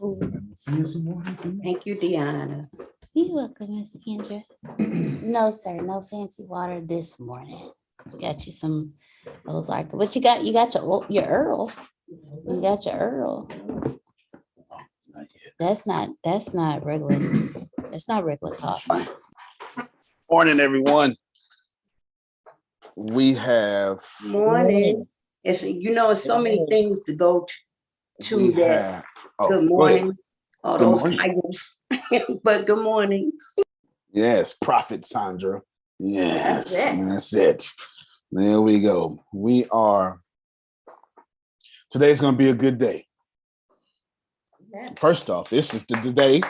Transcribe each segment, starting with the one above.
Thank you, Deanna. You're welcome, Miss Kendra. No, sir, no fancy water this morning. Got you some Ozark. What you got? You got your Earl. You got your Earl. That's not regular. That's not regular coffee. Morning, everyone. We have Morning. It's so many things to go to that. Good morning. All those titles. But good morning. Yes, Prophet Sandra. Yes, that's it. There we go. Today's going to be a good day. First off, this is the day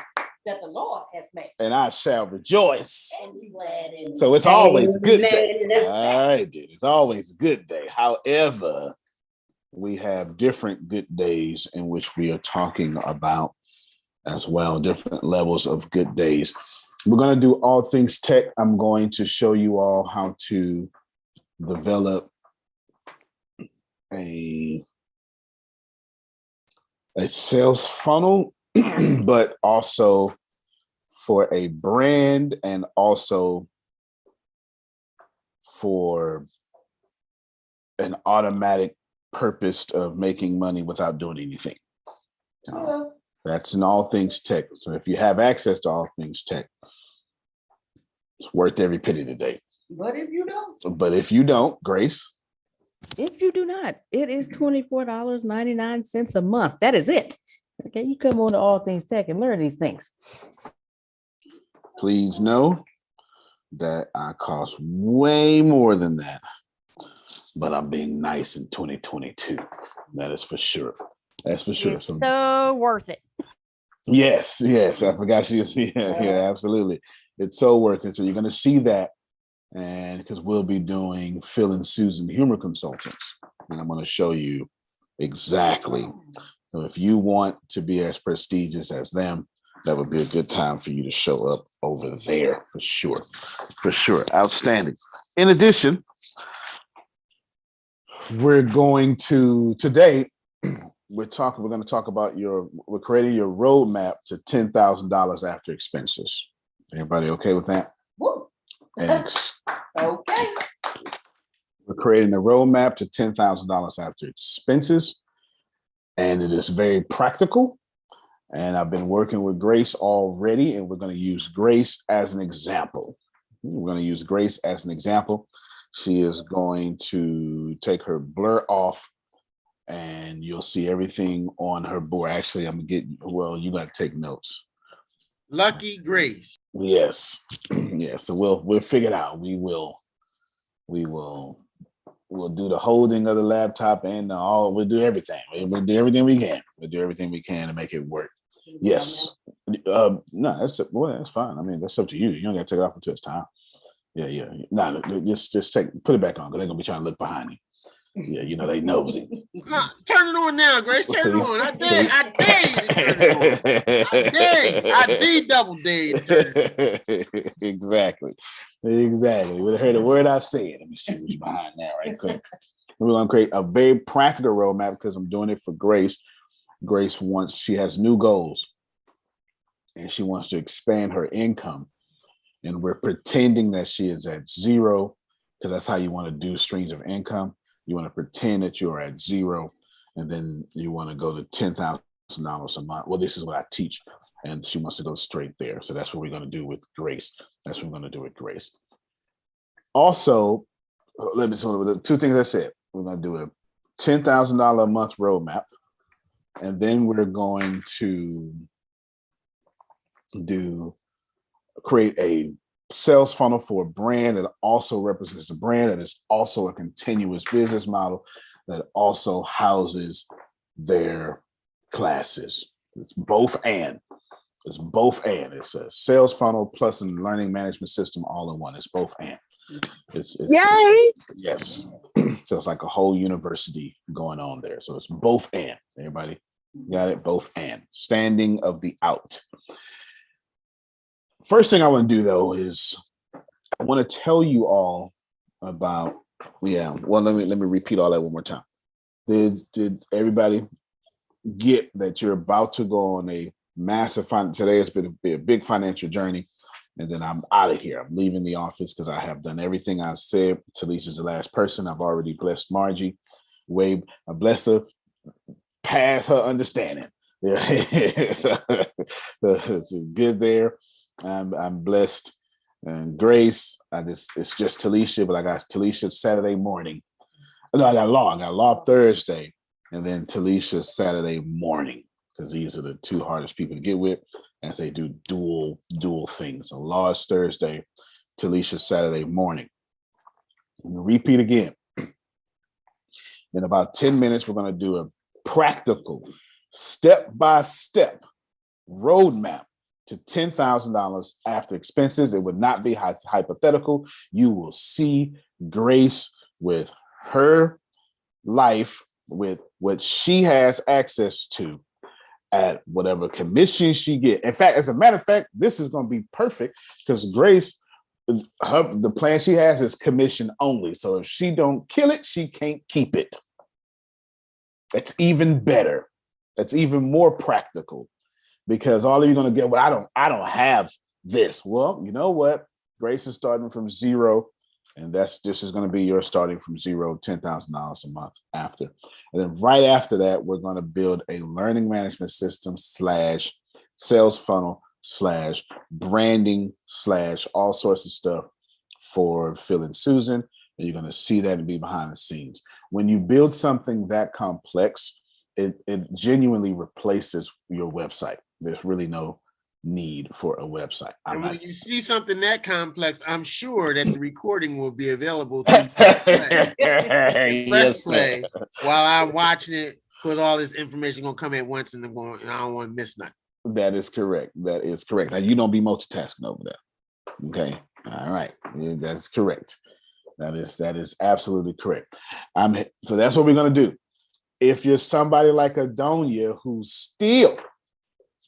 that the Lord has made, and I shall rejoice. And be glad in it. So it's always a good day. It's always a good day. However, we have different good days in which we are talking about as well, different levels of good days. We're going to do all things tech. I'm going to show you all how to develop a sales funnel, but also for a brand and also for an automatic purpose of making money without doing anything. That's in all things tech. So if you have access to all things tech, it's worth every penny today. But if you don't, Grace. If you do not, it is $24.99 a month. That is it. Okay, you come on to All Things Tech and learn these things. Please know that I cost way more than that, but I'm being nice in 2022. That is for sure. That's for sure. So worth it. Yes. I forgot you. Yeah, absolutely. It's so worth it. So you're going to see that. And because we'll be doing Phil and Susan humor consultants, and I'm going to show you exactly. So if you want to be as prestigious as them, that would be a good time for you to show up over there for sure. For sure. Outstanding. In addition, we're going to we're going to talk about we're creating your roadmap to $10,000 after expenses. Everybody okay with that? Woo. Okay. We're creating a roadmap to $10,000 after expenses, and it is very practical. And I've been working with Grace already, and we're going to use Grace as an example. She is going to take her blur off, and you'll see everything on her board. Actually, you got to take notes. Lucky Grace. Yes. So we'll figure it out. We'll do the holding of the laptop and we'll do everything. We'll do everything we can. We'll do everything we can to make it work. Yes. No, that's fine. I mean, that's up to you. You don't got to take it off until it's time. Yeah. No, just put it back on because they're gonna be trying to look behind you. Yeah, they nosy. Turn it on now, Grace. Turn it on. I dare you to turn it on. I dare double dare you to turn it on. Exactly. With her the word I've said. Let me see what's behind now, right quick. We're gonna create a very practical roadmap because I'm doing it for Grace. Grace she has new goals and she wants to expand her income. And we're pretending that she is at zero because that's how you want to do streams of income. You want to pretend that you're at zero, and then you want to go to $10,000 a month. Well, this is what I teach, and she wants to go straight there. So that's what we're going to do with Grace. Also, let me say the two things I said. We're going to do a $10,000 a month roadmap, and then we're going to create a sales funnel for a brand that also represents a brand that is also a continuous business model that also houses their classes. It's both and. It's a sales funnel plus a learning management system all in one. It's both and. It's Yay! Yes. So it's like a whole university going on there. So it's both and. Everybody got it? Both and. Standing of the out. First thing I want to do, though, is I want to tell you all about, let me repeat all that one more time. Did everybody get that you're about to go on a massive today has been a big financial journey, and then I'm out of here. I'm leaving the office because I have done everything I said. Talisha's the last person. I've already blessed Margie. I blessed her past her understanding. Yeah, so good there. I'm blessed. And Grace, it's just Talisha, but I got Talisha Saturday morning. No, I got Law Thursday, and then Talisha Saturday morning, because these are the two hardest people to get with, as they do dual things. So Law is Thursday, Talisha Saturday morning. And repeat again. In about 10 minutes, we're going to do a practical, step-by-step roadmap to $10,000 after expenses. It would not be hypothetical. You will see Grace with her life, with what she has access to at whatever commission she get. In fact, as a matter of fact, this is going to be perfect because Grace, the plan she has is commission only. So if she don't kill it, she can't keep it. That's even better. That's even more practical. Because all of you are going to get, well, I don't have this. Well, you know what? Grace is starting from zero, and this is going to be your starting from zero, $10,000 a month after. And then right after that, we're going to build a learning management system / sales funnel / branding / all sorts of stuff for Phil and Susan. And you're going to see that and be behind the scenes. When you build something that complex, it genuinely replaces your website. There's really no need for a website. And when you see something that complex, I'm sure that the recording will be available to press play while I'm watching it, because all this information gonna come at once, and I don't want to miss nothing. That is correct. Now you don't be multitasking over there. Okay. All right. Yeah, that's correct. That is absolutely correct. So that's what we're gonna do. If you're somebody like Adonia who still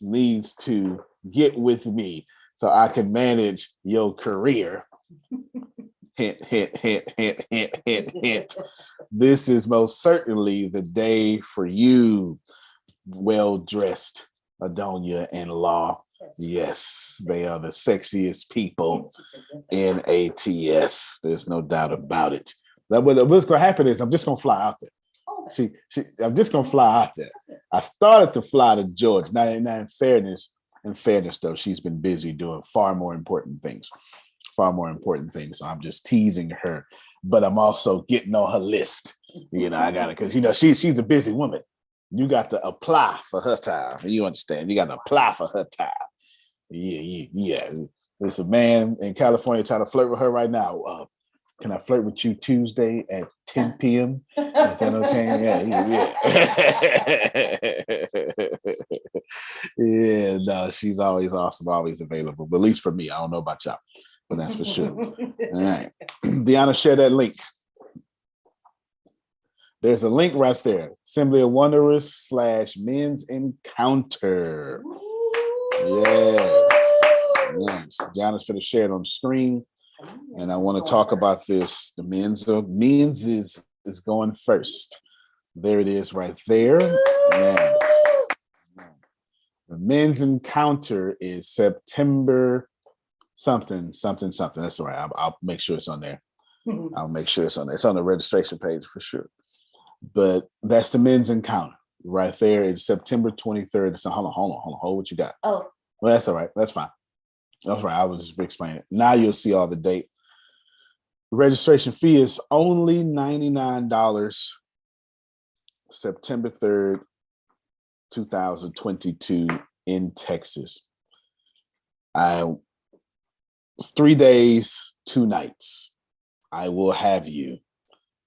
needs to get with me so I can manage your career, hint, hint, hint, hint, hint, hint, hint. This is most certainly the day for you, well-dressed Adonia and Law. Yes, they are the sexiest people in ATS. There's no doubt about it. What's going to happen is I'm just going to fly out there. I'm just gonna fly out there. I started to fly to Georgia. Now in fairness though, she's been busy doing far more important things. So I'm just teasing her, but I'm also getting on her list. I gotta, because she's a busy woman. You got to apply for her time. You understand? You got to apply for her time. Yeah. There's a man in California trying to flirt with her right now. Can I flirt with you Tuesday at 10 p.m.? Is that okay? Yeah. Yeah, no, she's always awesome, always available. But at least for me, I don't know about y'all, but that's for sure. All right. Deanna, share that link. There's a link right there. Assembly of Wanderers / Men's Encounter. Yes. Deanna's going to share it on the screen. And I want to talk about this. The men's is going first. There it is right there. Yes. The Men's Encounter is September something. That's all right. I'll make sure it's on there. It's on the registration page for sure. But that's the Men's Encounter right there. It's September 23rd. So hold on. What you got? Oh, well, that's all right. That's fine. That's right. I was just explaining it. Now you'll see all the date. The registration fee is only $99. September 3rd, 2022 in Texas. It's 3 days, 2 nights. I will have you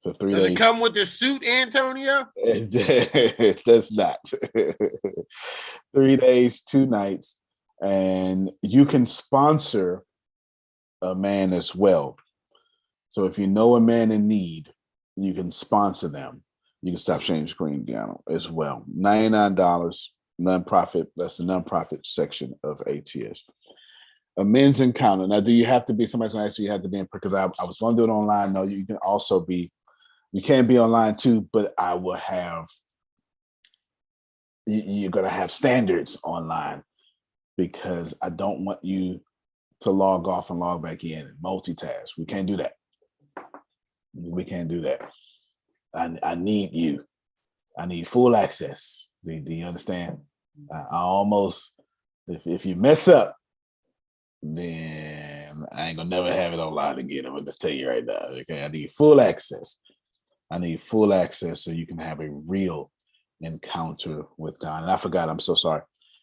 for 3 days. Does it come with the suit, Antonio? It does not. 3 days, 2 nights. And you can sponsor a man as well. So if you know a man in need, you can sponsor them. You can stop sharing the screen down as well. $99, nonprofit. That's the nonprofit section of ATS. A Men's Encounter. Now, do you have to be, somebody's going to ask you have to be in, because I was going to do it online. No, you can also be, you can be online too, but I will have you're going to have standards online, because I don't want you to log off and log back in and multitask. We can't do that. We can't do that. I need you. I need full access. Do you understand? I almost, if you mess up, then I ain't gonna never have it online again. I'm gonna just tell you right now. Okay, I need full access. I need full access so you can have a real encounter with God. And I forgot, I'm so sorry.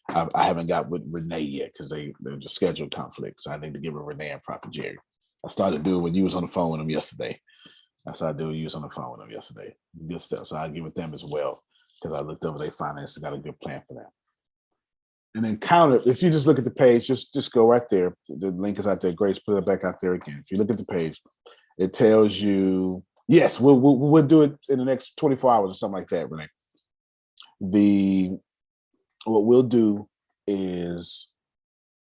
I haven't got with Renee yet because there's a schedule conflict. So I need to give her Renee and Prophet Jerry. I started doing when you was on the phone with them yesterday. I started doing you was on the phone with them yesterday. Good stuff. So I'll give it them as well, because I looked over their finances and got a good plan for that. An encounter, if you just look at the page, just go right there. The link is out there. Grace, put it back out there again. If you look at the page, it tells you, yes, we'll do it in the next 24 hours or something like that, Renee. What we'll do is,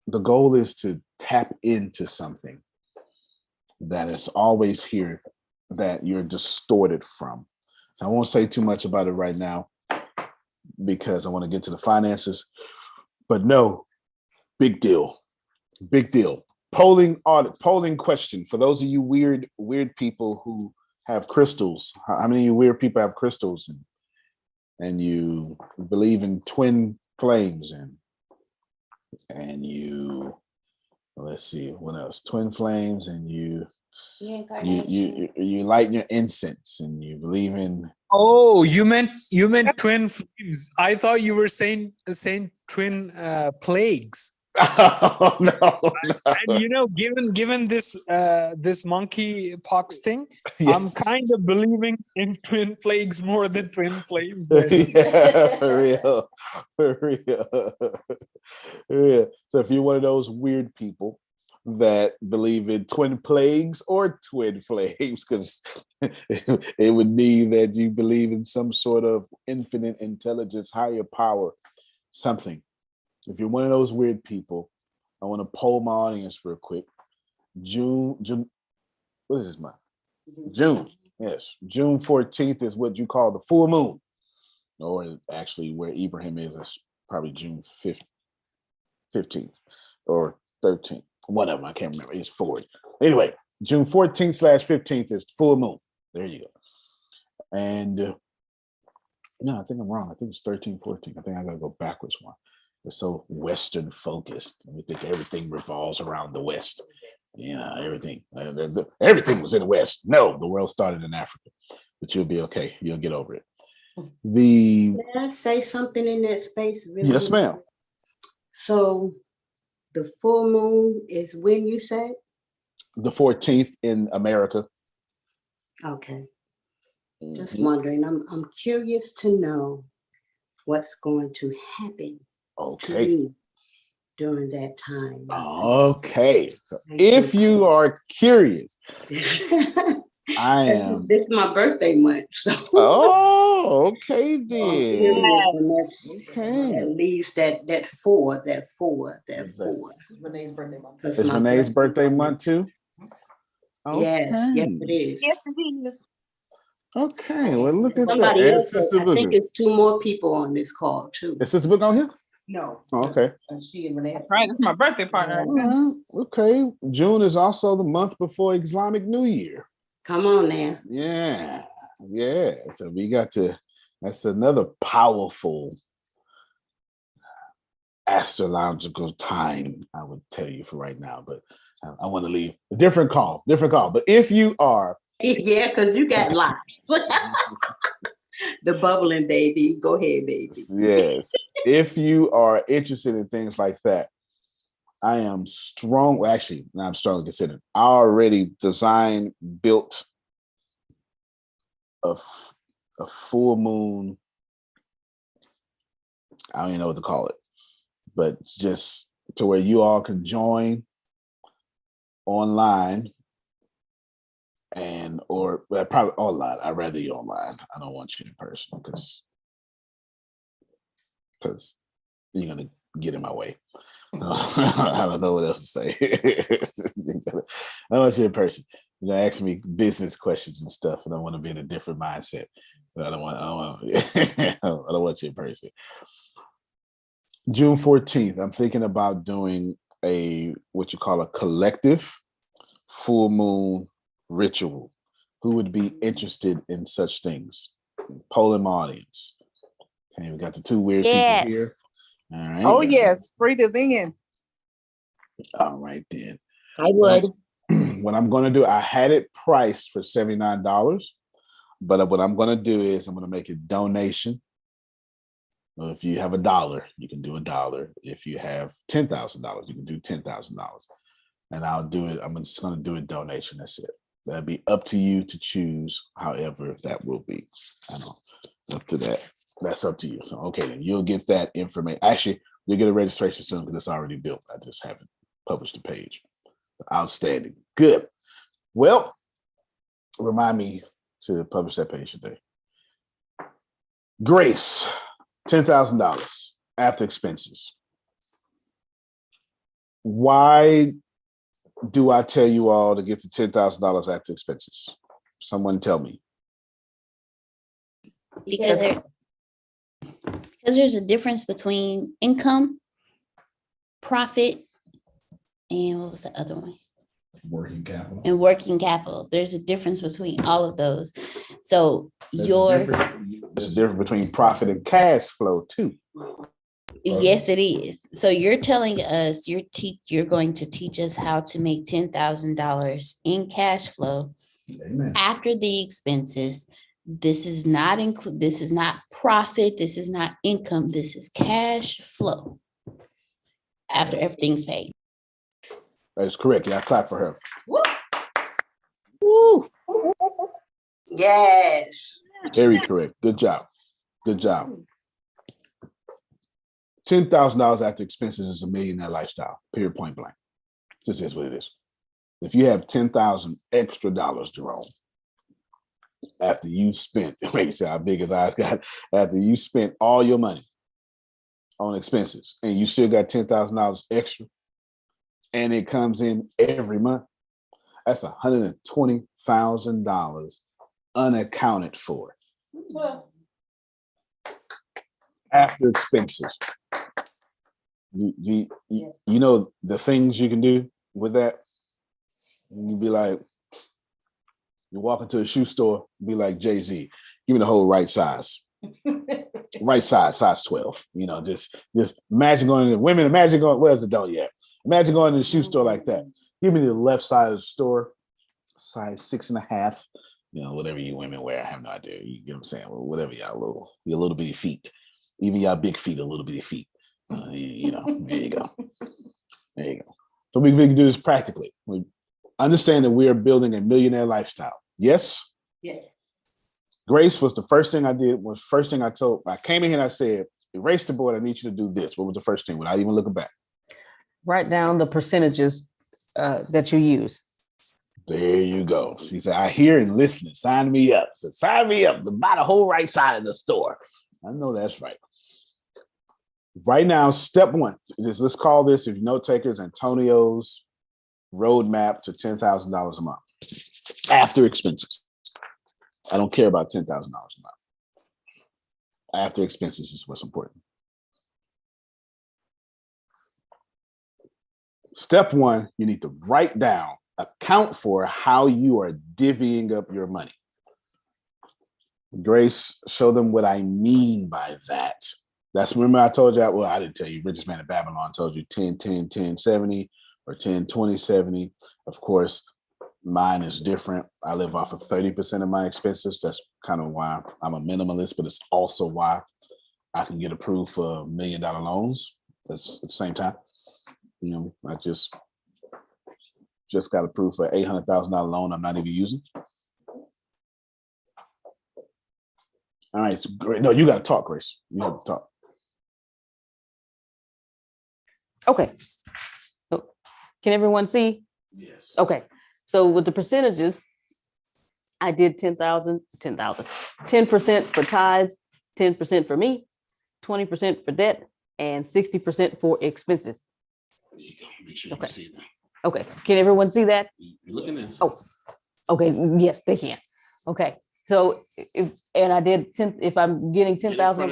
the goal is to tap into something that is always here that you're distorted from. So I won't say too much about it right now because I want to get to the finances, but no, big deal. Polling question for those of you weird people who have crystals. How many of you weird people have crystals and you believe in twin flames and you, let's see what else, twin flames, and you light your incense and you believe in. Oh, you meant twin flames. I thought you were saying twin plagues. Oh no. And given this monkey pox thing, Yes. I'm kind of believing in twin plagues more than twin flames. Yeah, for real. So if you're one of those weird people that believe in twin plagues or twin flames, because it would mean that you believe in some sort of infinite intelligence, higher power, something. If you're one of those weird people, I want to poll my audience real quick. June, what is this month? June. Yes, June 14th is what you call the full moon, or actually where Ibrahim is probably June 15th or 13th. One of them, I can't remember. It's forward. Anyway, June 14th/15th is full moon. There you go. And no, I think I'm wrong. I think it's 13, 14. I think I got to go backwards one. We're so Western focused. We think everything revolves around the West. Yeah, everything. Everything was in the West. No, the world started in Africa. But you'll be okay. You'll get over it. Can I say something in that space? Really? Yes, ma'am. So the full moon is when you said? The 14th in America. Okay. Just wondering. I'm curious to know what's going to happen to me during that time. Okay. So if you are curious, I am. This is my birthday month. So. Oh, okay then. Okay. At least that four. Renee's birthday month. It's Renee's birthday month too? Okay. Yes, it is. Yes, it is. Okay, well, look at Somebody that. else, I think it's two more people on this call too. Is Sister Book on here? No. Oh, okay. She and Renee. Right, it's my birthday partner. Okay. June is also the month before Islamic New Year. Come on now. Yeah. So we got to, that's another powerful astrological time, I would tell you for right now, but I want to leave a different call. But if you are. Yeah, because you got lots. The bubbling baby. Go ahead, baby. Yes. If you are interested in things like that, I am strong. Well, actually, I'm strongly considered. I already designed, built a full moon. I don't even know what to call it, but just to where you all can join online or probably online. I'd rather you online. I don't want you in person because you're gonna get in my way. I don't know what else to say. I want you in person. You're gonna ask me business questions and stuff, and I want to be in a different mindset. I don't want. I don't want you in person. June 14th. I'm thinking about doing what you call a collective full moon ritual. Who would be interested in such things? Polling my audience. Okay, we got the two weird people here. All right. Oh yes, Frida's in. All right then. I would. What I'm going to do, I had it priced for $79, but what I'm going to do is I'm going to make a donation. Well, if you have $1, you can do $1. If you have $10,000, you can do $10,000. And I'll do it. I'm just going to do a donation. That's it. That'll be up to you to choose, however that will be. I know, up to that. That's up to you. So, okay, then you'll get that information. Actually, you'll get a registration soon because it's already built. I just haven't published the page. Outstanding. Good. Well, remind me to publish that page today. Grace, $10,000 after expenses. Why do I tell you all to get the $10,000 after expenses? Someone tell me. Because there's a difference between income, profit, and what was the other one? Working capital. And working capital. There's a difference between all of those. So There's a difference between profit and cash flow too. yes, it is. So you're telling us you're going to teach us how to make $10,000 in cash flow. Amen. After the expenses. This is not this is not profit, this is not income, this is cash flow after everything's paid. That's correct. Yeah, I clap for her. Woo. Woo. Yes. Very correct. Good job. Good job. $10,000 after expenses is a millionaire lifestyle. Period. Point blank. This is what it is. If you have $10,000 extra dollars, Jerome, after you spent, make it sound how big his eyes got, after you spent all your money on expenses and you still got $10,000 extra and it comes in every month, that's $120,000 unaccounted for. After expenses. You know the things you can do with that? You'd be like, you walk into a shoe store, be like Jay-Z, give me the whole right size. Right size, size 12. You know, just imagine going to women, imagine going, where's the dough yet? Imagine going to the shoe store like that. Give me the left side of the store, size 6.5. You know, whatever you women wear, I have no idea. You get what I'm saying? Whatever your little bitty feet. Even y'all big feet, a little bitty feet. You know, there you go. There you go. So we can do this practically. We understand that we are building a millionaire lifestyle. Yes? Yes. Grace was the first thing I did, I told. I came in here and I said, erase the board, I need you to do this. What was the first thing without even looking back? Write down the percentages that you use. There you go. She said, I hear and listening. Sign me up. So sign me up to buy the whole right side of the store. I know that's right. Right now, step one is, let's call this, if you note takers, Antonio's roadmap to $10,000 a month after expenses. I don't care about $10,000 a month. After expenses is what's important. Step one, you need to write down, account for how you are divvying up your money. Grace, show them what I mean by that. That's, remember I told you, well, I didn't tell you, Richest Man in Babylon told you 10, 10, 10, 70 or 10, 20, 70. Of course, mine is different. I live off of 30% of my expenses. That's kind of why I'm a minimalist, but it's also why I can get approved for $1 million loans. That's at the same time. You know, I just got approved for $800,000 loan I'm not even using. All right, great. No, you got to talk, Grace. You have to talk. Okay. So can everyone see? Yes. Okay. So with the percentages, I did 10% for tithes, 10% for me, 20% for debt, and 60% for expenses. Make sure you Okay. see that. Okay. Can everyone see that? You're looking at this. Oh, okay. Yes, they can. Okay. So and I did 10, if I'm getting 10,000,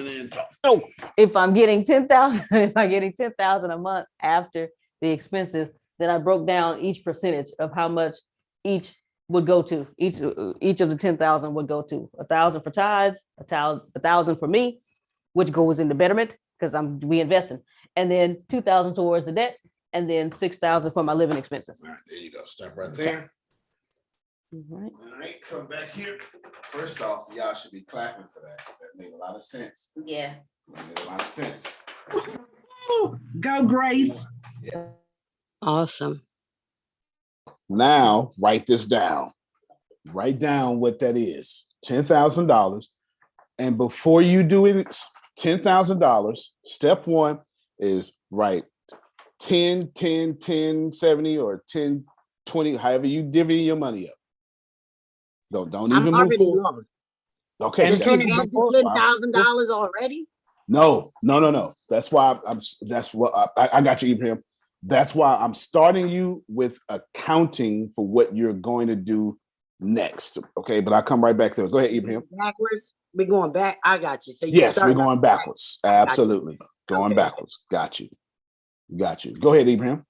if I'm getting 10,000, if I'm getting 10,000 a month after the expenses, then I broke down each percentage of how much each would go to. Each of the 10,000 would go to 1,000 for tithes, 1,000 for me, which goes into betterment because I'm reinvesting, and then 2,000 towards the debt, and then 6,000 for my living expenses. All right, there you go. Stop right there. All right. All right, come back here. First off, y'all should be clapping for that. That made a lot of sense. Yeah. That made a lot of sense. Go, Grace. Yeah. Awesome. Now, write this down. Write down what that is. $10,000. And before you do it, $10,000, step one is write 10, 10, 10, 70, or 10, 20, however you divvy your money up. Don't even move forward. Okay. And Tony, You had the $10,000 already? No. That's why that's what I got you, Ibrahim. That's why I'm starting you with accounting for what you're going to do next. Okay, but I'll come right back to it. Go ahead, Ibrahim. Backwards? We're going back. I got you. So you Yes, we're start going backwards. Absolutely. Going Okay. backwards. Got you. Go ahead, Ibrahim.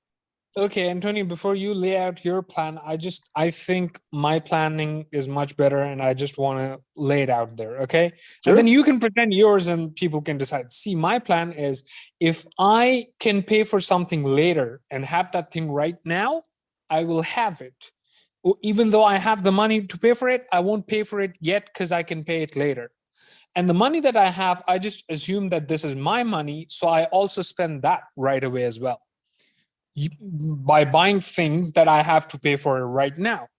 okay, Antonio, before you lay out your plan, I think my planning is much better and I just want to lay it out there. Okay. Sure. And then you can pretend yours and people can decide. See, my plan is if I can pay for something later and have that thing right now, I will have it. Even though I have the money to pay for it, I won't pay for it yet because I can pay it later. And the money that I have, I just assume that this is my money. So I also spend that right away as well. By buying things that I have to pay for right now.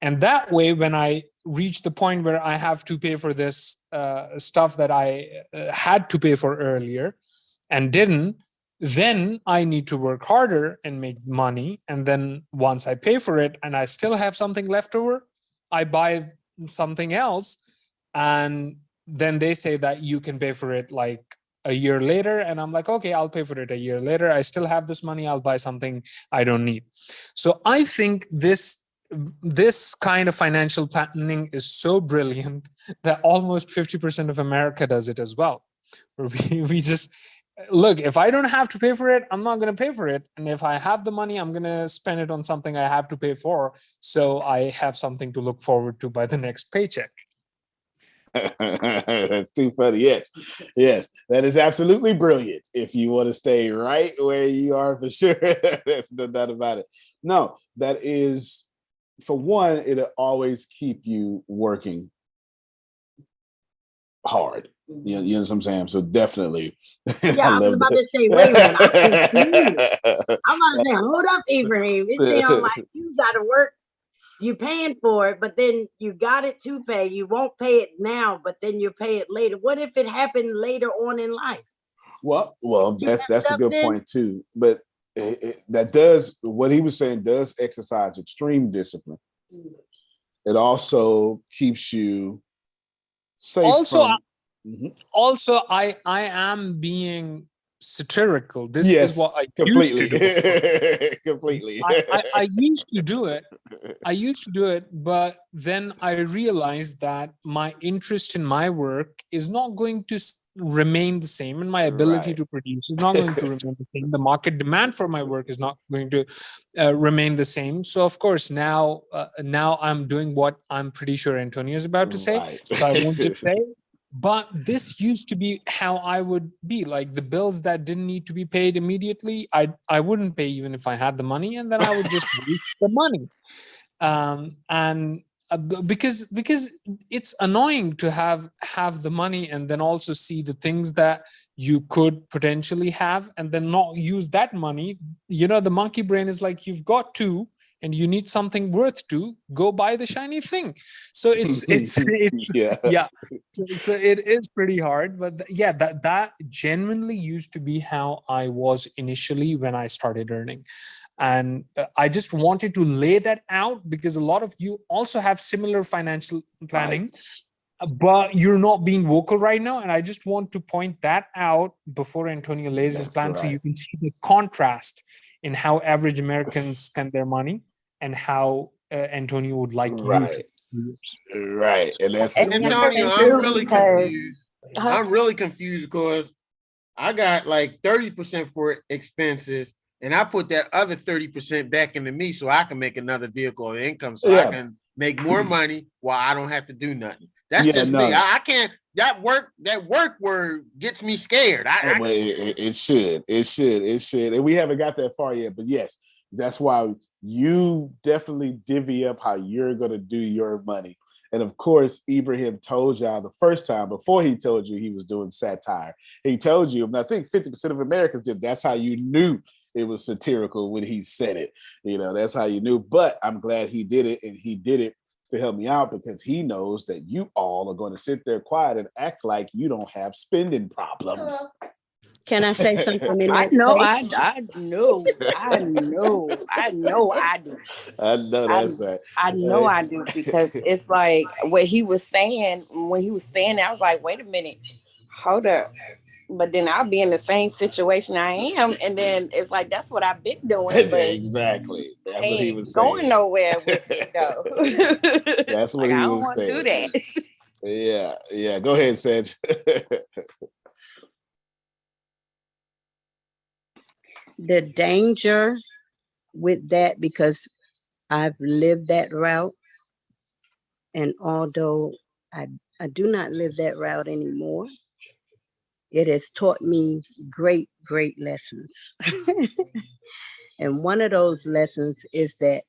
And that way, when I reach the point where I have to pay for this stuff that I had to pay for earlier and didn't, then I need to work harder and make money. And then once I pay for it and I still have something left over, I buy something else. And then they say that you can pay for it like a year later. And I'm like, okay, I'll pay for it a year later. I still have this money. I'll buy something I don't need. So I think this kind of financial planning is so brilliant that almost 50% of America does it as well. We just look, if I don't have to pay for it, I'm not going to pay for it. And if I have the money, I'm going to spend it on something I have to pay for. So I have something to look forward to by the next paycheck. That's too funny. Yes, that is absolutely brilliant. If you want to stay right where you are, for sure. That's no doubt about it. No, that is, for one, it'll always keep you working hard. You know what I'm saying? So definitely. Yeah, I was about to say, wait a minute. I'm about to say, hold up, Ibrahim. It sounds like you got to work. You paying for it, but then you got it to pay. You won't pay it now, but then you pay it later. What if it happened later on in life? Well, that's a good point too. But that does, what he was saying, does exercise extreme discipline. It also keeps you safe. Also, I am being satirical. This is what I used to do. Completely. I used to do it. But then I realized that my interest in my work is not going to remain the same, and my ability to produce is not going to remain the same. The market demand for my work is not going to remain the same. So of course now I'm doing what I'm pretty sure Antonio is about to say. So I won't just say. But this used to be how I would be. Like the bills that didn't need to be paid immediately, I wouldn't pay even if I had the money, and then I would just waste the money. Because it's annoying to have the money and then also see the things that you could potentially have and then not use that money. You know, the monkey brain is like, you've got two and you need something worth to go buy the shiny thing. So it's yeah. So it is pretty hard, but that genuinely used to be how I was initially when I started earning. And I just wanted to lay that out because a lot of you also have similar financial planning, but you're not being vocal right now. And I just want to point that out before Antonio lays his plan, so you can see the contrast in how average Americans spend their money and how Antonio would like you to. Right. And that's Antonio, I'm True, really because confused. I'm really confused because I got like 30% for expenses, and I put that other 30% back into me so I can make another vehicle of income so I can make more money while I don't have to do nothing. That's just me. I can't. That work word gets me scared. It should. And we haven't got that far yet, but yes, that's why you definitely divvy up how you're going to do your money. And of course, Ibrahim told y'all the first time before he told you he was doing satire. He told you, and I think 50% of Americans did. That's how you knew it was satirical when he said it. You know, that's how you knew. But I'm glad he did it, and he did it to help me out because he knows that you all are going to sit there quiet and act like you don't have spending problems. Can I say something in I that know, space? I know I do. I know that's right. I know I do because it's like what he was saying when he was saying that, I was like, wait a minute, hold up. But then I'll be in the same situation I am, and then it's like that's what I've been doing. But exactly, that's what he was going saying. nowhere with it though. That's what like, he I don't was want to saying. do that. Yeah. Go ahead, Sedge. The danger with that, because I've lived that route, and although I do not live that route anymore, it has taught me great lessons. And one of those lessons is that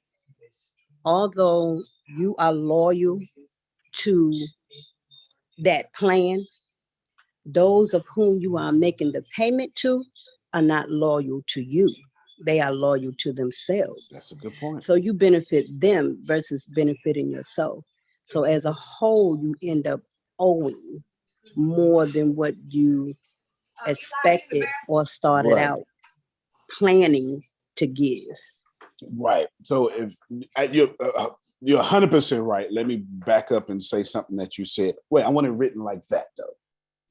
although you are loyal to that plan, those of whom you are making the payment to are not loyal to you. They are loyal to themselves. That's a good point. So you benefit them versus benefiting yourself. So as a whole, you end up owing more than what you expected or started out planning to give. Right. So if you're 100% right. Let me back up and say something that you said. Wait, I want it written like that though.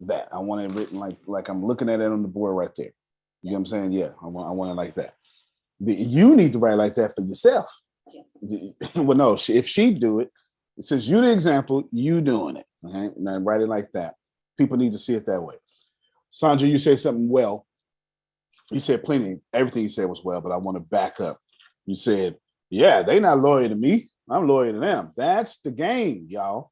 That I want it written like I'm looking at it on the board right there. You know what I'm saying? Yeah, I want it like that. You need to write like that for yourself. Well, no, if she do it, since you the example, you doing it. Okay, now write it like that. People need to see it that way. Sandra, you said something well. You said plenty. Everything you said was well, but I want to back up. You said, yeah, they not loyal to me. I'm loyal to them. That's the game, y'all.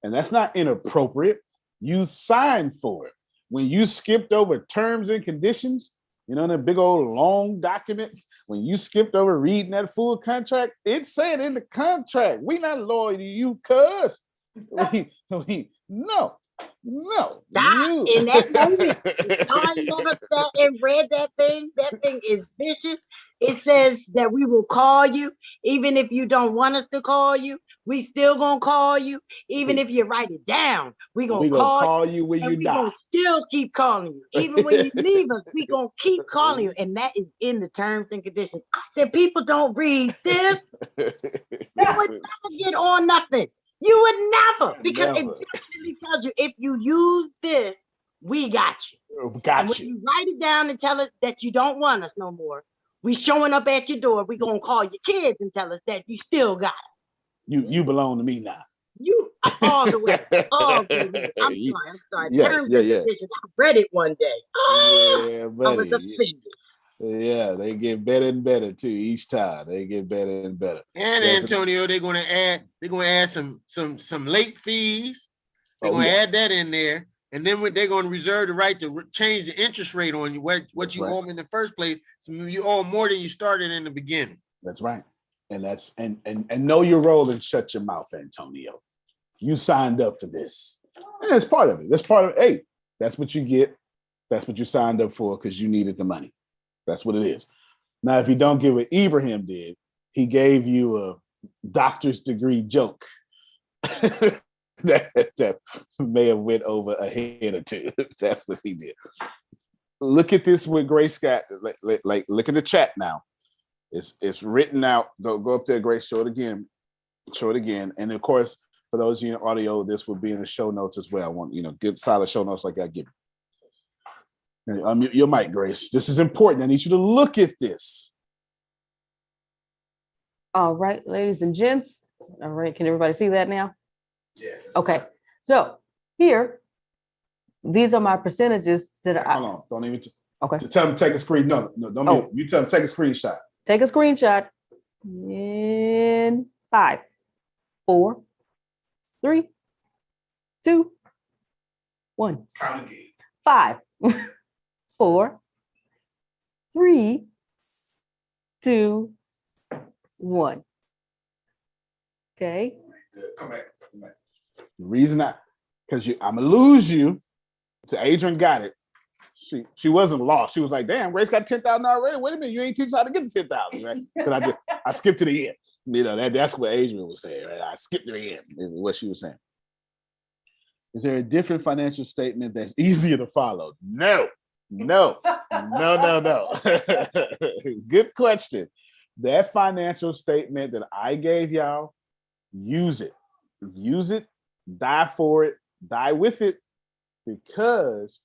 And that's not inappropriate. You signed for it. When you skipped over terms and conditions, you know, that big old long document, when you skipped over reading that full contract, it said in the contract, we not loyal to you, cuz. No. Stop. In that moment, I never sat and read that thing. That thing is vicious. It says that we will call you, even if you don't want us to call you. We still gonna call you, even if you write it down. We gonna call you when you die. Gonna still keep calling you, even when you leave us. We gonna keep calling you, and that is in the terms and conditions. I said, people don't read this. You would never get on nothing. You would never, because it definitely tells you if you use this, we got you. And when you write it down and tell us that you don't want us no more, we showing up at your door. We gonna call your kids and tell us that you still got us. You belong to me now. You all the way. All the way. I'm sorry. Terms and conditions. I read it one day. Yeah, buddy. I was offended. Yeah, they get better and better too each time. They get better and better. And Antonio, they're gonna add some late fees. They're gonna add that in there, and then they're gonna reserve the right to change the interest rate on you, what you owe them in the first place. So you owe more than you started in the beginning. That's right. And that's and know your role and shut your mouth, Antonio. You signed up for this. And that's part of it. That's part of it. Hey, that's what you get. That's what you signed up for because you needed the money. That's what it is. Now, if you don't get what Ibrahim did, he gave you a doctor's degree joke that may have went over a head or two. That's what he did. Look at this with Grace Scott. Like look at the chat now. It's written out. Go up there, Grace. Show it again. And of course, for those of you in audio, this will be in the show notes as well. I want good solid show notes like I give you. Your mic, Grace. This is important. I need you to look at this. All right, ladies and gents, All right, can everybody see that now? Yes. Okay, so here, these are my percentages that I. Hold on, don't even. Okay. Tell them take a screen. No, don't Oh. be. You tell them take a screenshot. Take a screenshot in 5, 4, 3, 2, 1. Count again. 5, 4, 3, 2, 1. Okay. Good. Come back. The reason because I'm gonna lose you to Adrian got it. She wasn't lost. She was like, damn, Grace got 10,000 already. Wait a minute, you ain't teach how to get the 10,000, right? Because I skipped to the end. You know, that's what Adrian was saying, right? I skipped to the end, is what she was saying. Is there a different financial statement that's easier to follow? No. Good question. That financial statement that I gave y'all, use it. Use it, die for it, die with it, because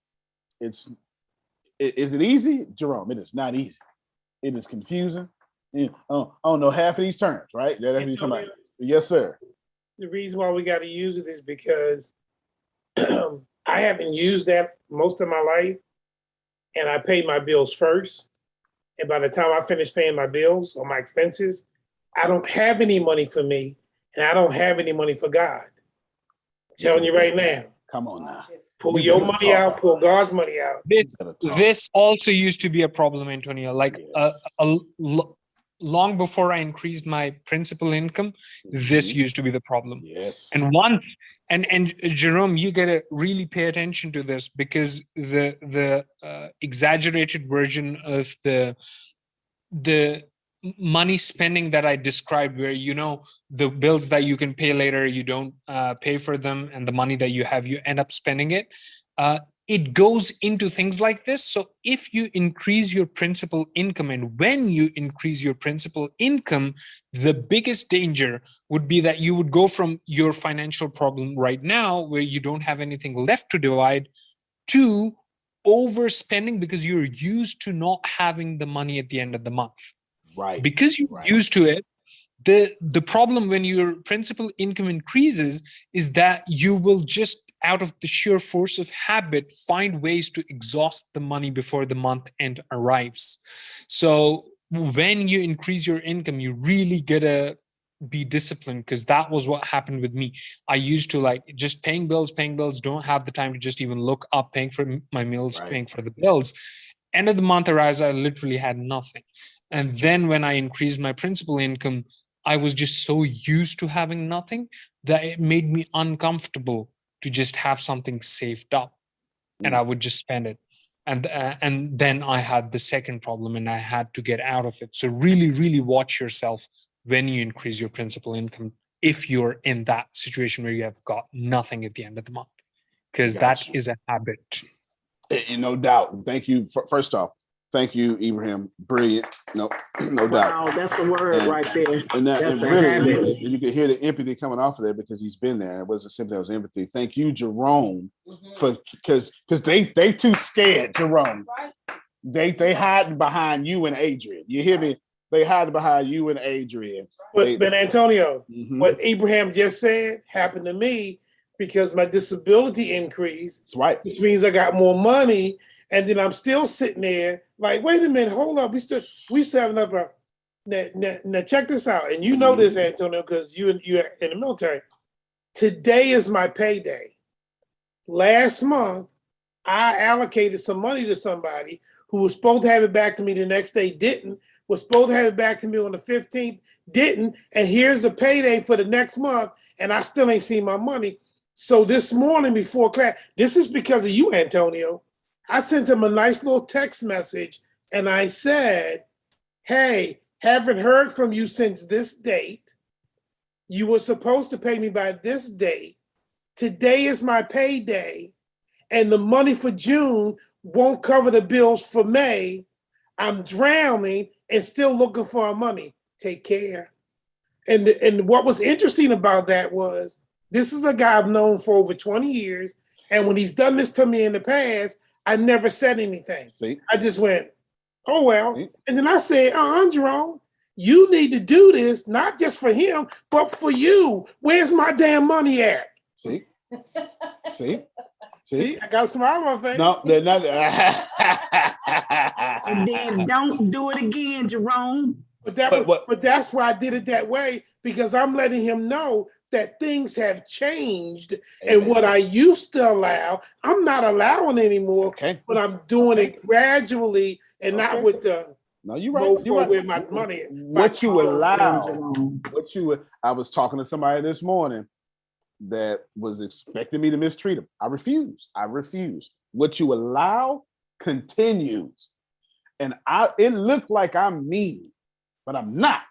is it easy? Jerome, it is not easy. It is confusing. I don't know half of these terms, right? That's what you're talking about. Yes, sir. The reason why we got to use it is because I haven't used that most of my life, and I paid my bills first. And by the time I finish paying my bills or my expenses, I don't have any money for me, and I don't have any money for God. I'm telling you right now. Come on now. Pull your money out, pull God's money out. This also used to be a problem, Antonio. Like long before I increased my principal income, this used to be the problem. Yes. And and Jerome, you gotta really pay attention to this, because the exaggerated version of the money spending that I described, where the bills that you can pay later, you don't pay for them, and the money that you have, you end up spending it. It goes into things like this. So if you increase your principal income, and when you increase your principal income, the biggest danger would be that you would go from your financial problem right now, where you don't have anything left to divide, to overspending because you're used to not having the money at the end of the month. Right. Because you're used to it. The problem when your principal income increases is that you will just, out of the sheer force of habit, find ways to exhaust the money before the month end arrives. So when you increase your income, you really gotta be disciplined, because that was what happened with me. I used to just paying bills, don't have the time to just even look up, paying for my meals, paying for the bills. End of the month arrives, I literally had nothing. And then when I increased my principal income, I was just so used to having nothing that it made me uncomfortable to just have something saved up, and I would just spend it. And then I had the second problem, and I had to get out of it. So really, really watch yourself when you increase your principal income, if you're in that situation where you have got nothing at the end of the month, because that is a habit. No doubt. Thank you. First off, thank you, Ibrahim. Brilliant. No doubt. Wow, that's a word right there. That's really, you can hear the empathy coming off of there, because he's been there. It wasn't simply that was empathy. Thank you, Jerome, because they too scared, Jerome. They hiding behind you and Adrian. You hear me? They hide behind you and Adrian. But Antonio, what Abraham just said happened to me, because my disability increased. That's right. Which means I got more money. And then I'm still sitting there like, wait a minute, hold up. We still have enough. Now check this out. And you know this, Antonio, because you're in the military. Today is my payday. Last month, I allocated some money to somebody who was supposed to have it back to me the next day, didn't, was supposed to have it back to me on the 15th, didn't. And here's the payday for the next month, and I still ain't seen my money. So this morning before class, this is because of you, Antonio. I sent him a nice little text message, and I said, hey, haven't heard from you since this date. You were supposed to pay me by this date. Today is my payday, and the money for June won't cover the bills for May. I'm drowning and still looking for our money. Take care. And what was interesting about that was, this is a guy I've known for over 20 years. And when he's done this to me in the past, I never said anything. See? I just went, oh, well. See? And then I said, Jerome, you need to do this, not just for him, but for you. Where's my damn money at? See? See? See, I got a smile on my face. No, they're not. And then don't do it again, Jerome. But that's why I did it that way, because I'm letting him know that things have changed. Amen. And what I used to allow, I'm not allowing anymore. Okay. But I'm doing it gradually and not with the no, you're right. You're right. With my money. What you allow, I was talking to somebody this morning that was expecting me to mistreat him. I refused. What you allow continues. And it looked like I'm mean, but I'm not.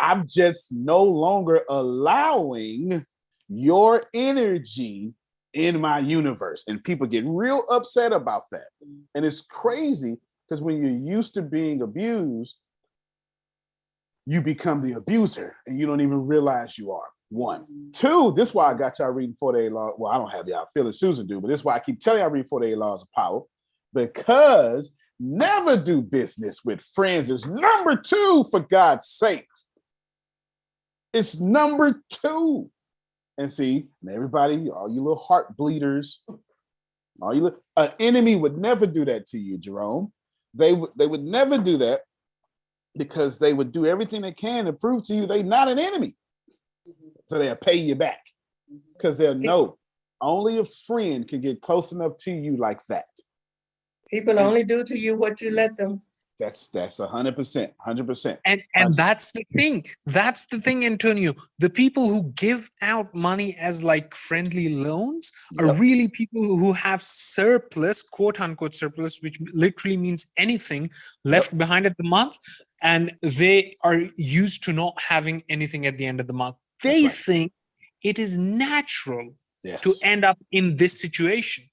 I'm just no longer allowing your energy in my universe. And people get real upset about that. And it's crazy because when you're used to being abused, you become the abuser and you don't even realize you are. 1. 2, this is why I got y'all reading 48 laws. Well, I don't have y'all feeling Susan do, but this is why I keep telling y'all read 48 laws of power, because never do business with friends is number 2, for God's sakes. It's number 2. And see, everybody, all you little heart bleeders, an enemy would never do that to you, Jerome. They would never do that, because they would do everything they can to prove to you they're not an enemy. So they'll pay you back, because they'll know only a friend can get close enough to you like that. People only do to you what you let them. That's 100%. And that's the thing. That's the thing, Antonio. The people who give out money as like friendly loans are really people who have surplus, quote unquote surplus, which literally means anything left behind at the month. And they are used to not having anything at the end of the month. They think it is natural to end up in this situation.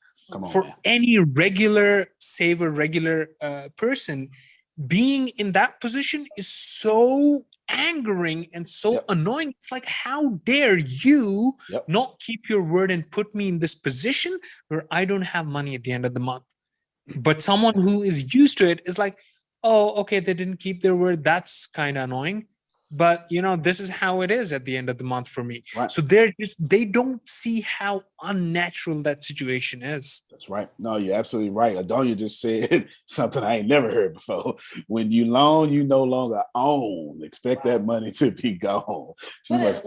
For any regular saver, regular person, being in that position is so angering and so annoying. It's like, how dare you not keep your word and put me in this position where I don't have money at the end of the month? But someone who is used to it is like, oh, okay, they didn't keep their word. That's kind of annoying. But this is how it is at the end of the month for me. Right. So they don't see how unnatural that situation is. That's right. No, you're absolutely right. Adonia just said something I ain't never heard before. When you loan, you no longer own. Expect that money to be gone. She must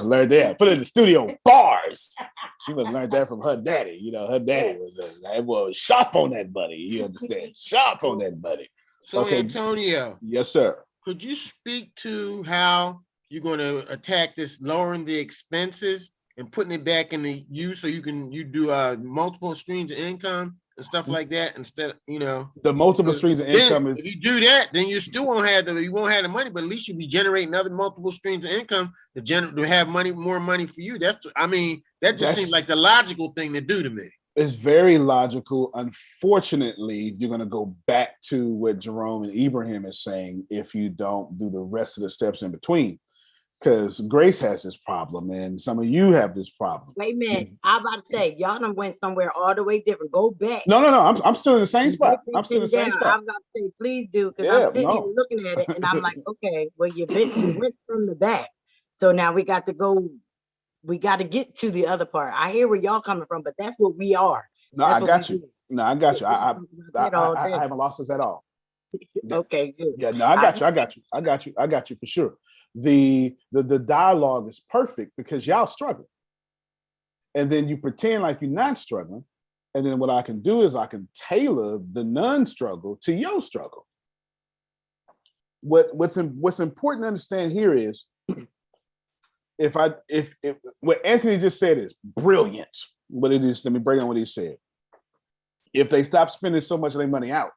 learn that. Put it in the studio, bars. She must learn that from her daddy. Her daddy was sharp on that money. You understand? Sharp on that money. So okay. Antonio. Yes, sir. Could you speak to how you're going to attack this, lowering the expenses and putting it back in the use, so you do multiple streams of income and stuff like that instead? The multiple streams of income is. If you do that, then you still won't have the money, but at least you'll be generating other multiple streams of income to have more money for you. That just seems like the logical thing to do to me. It's very logical. Unfortunately, you're going to go back to what Jerome and Ibrahim is saying if you don't do the rest of the steps in between. Because Grace has this problem, and some of you have this problem. Wait a minute. I'm about to say, y'all done went somewhere all the way different. Go back. No. I'm still in the same spot. I'm still in the same spot. I'm about to say, please do, because I'm sitting here looking at it, and I'm like, okay, well, you went from the back. So now we got to go. We got to get to the other part. I hear where y'all coming from, but that's what we are. No, I got you. No, I got you. I haven't lost us at all. Okay, good. Yeah, no, I got you for sure. The dialogue is perfect because y'all struggling. And then you pretend like you're not struggling. And then what I can do is I can tailor the non-struggle to your struggle. What's important to understand here is if what Anthony just said is brilliant, what it is, let me break down what he said. If they stop spending so much of their money out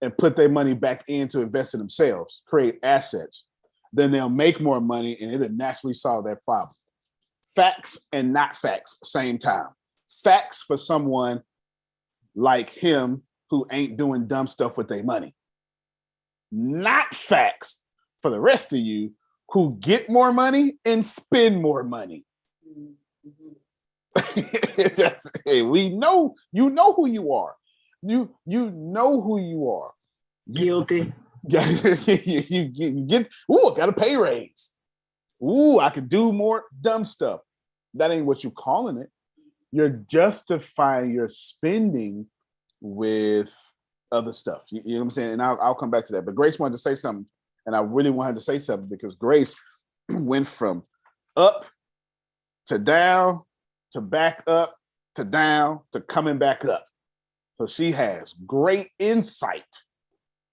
and put their money back in to invest in themselves, create assets, then they'll make more money and it'll naturally solve their problem. Facts and not facts, same time. Facts for someone like him who ain't doing dumb stuff with their money. Not facts for the rest of you who get more money and spend more money. We know, you know who you are. You know who you are. Guilty. you get, ooh, I got a pay raise. Ooh, I could do more dumb stuff. That ain't what you're calling it. You're justifying your spending with other stuff. You know what I'm saying? And I'll come back to that. But Grace wanted to say something, and I really want her to say something because Grace went from up to down to back up to down to coming back up. So she has great insight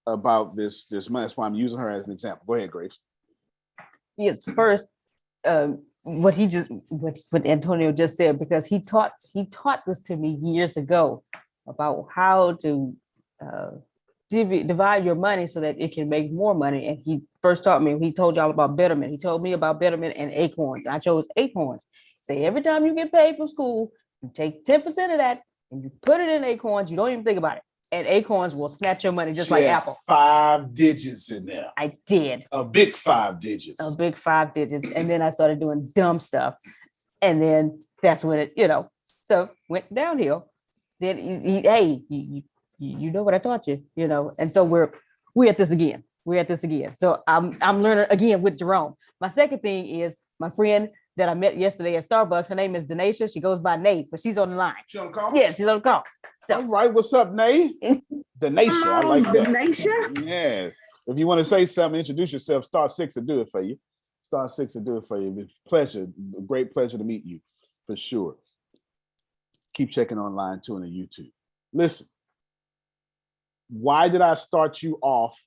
about this money. That's why I'm using her as an example. Go ahead, Grace. Yes, first, what Antonio just said, because he taught this to me years ago about how to divide your money so that it can make more money. And he first taught me, he told y'all about betterment. He told me about betterment and acorns. I chose acorns. Say every time you get paid from school, you take 10% of that and you put it in acorns. You don't even think about it. And acorns will snatch your money just like Apple. 5 digits in there. I did. A big 5 digits. A big 5 digits. And then I started doing dumb stuff. And then that's when it, stuff went downhill. Then, you know what I taught you, And so we're at this again. So I'm learning again with Jerome. My second thing is my friend that I met yesterday at Starbucks. Her name is Denisha. She goes by Nate, but she's on the line. She on the call? Yeah, she's on the call. So. All right, what's up, Nate? Denisha, I like that. Denisha? Yeah. If you want to say something, introduce yourself. Star 6 to do it for you. Star 6 to do it for you. It's a pleasure, a great pleasure to meet you, for sure. Keep checking online too on the YouTube. Listen, why did I start you off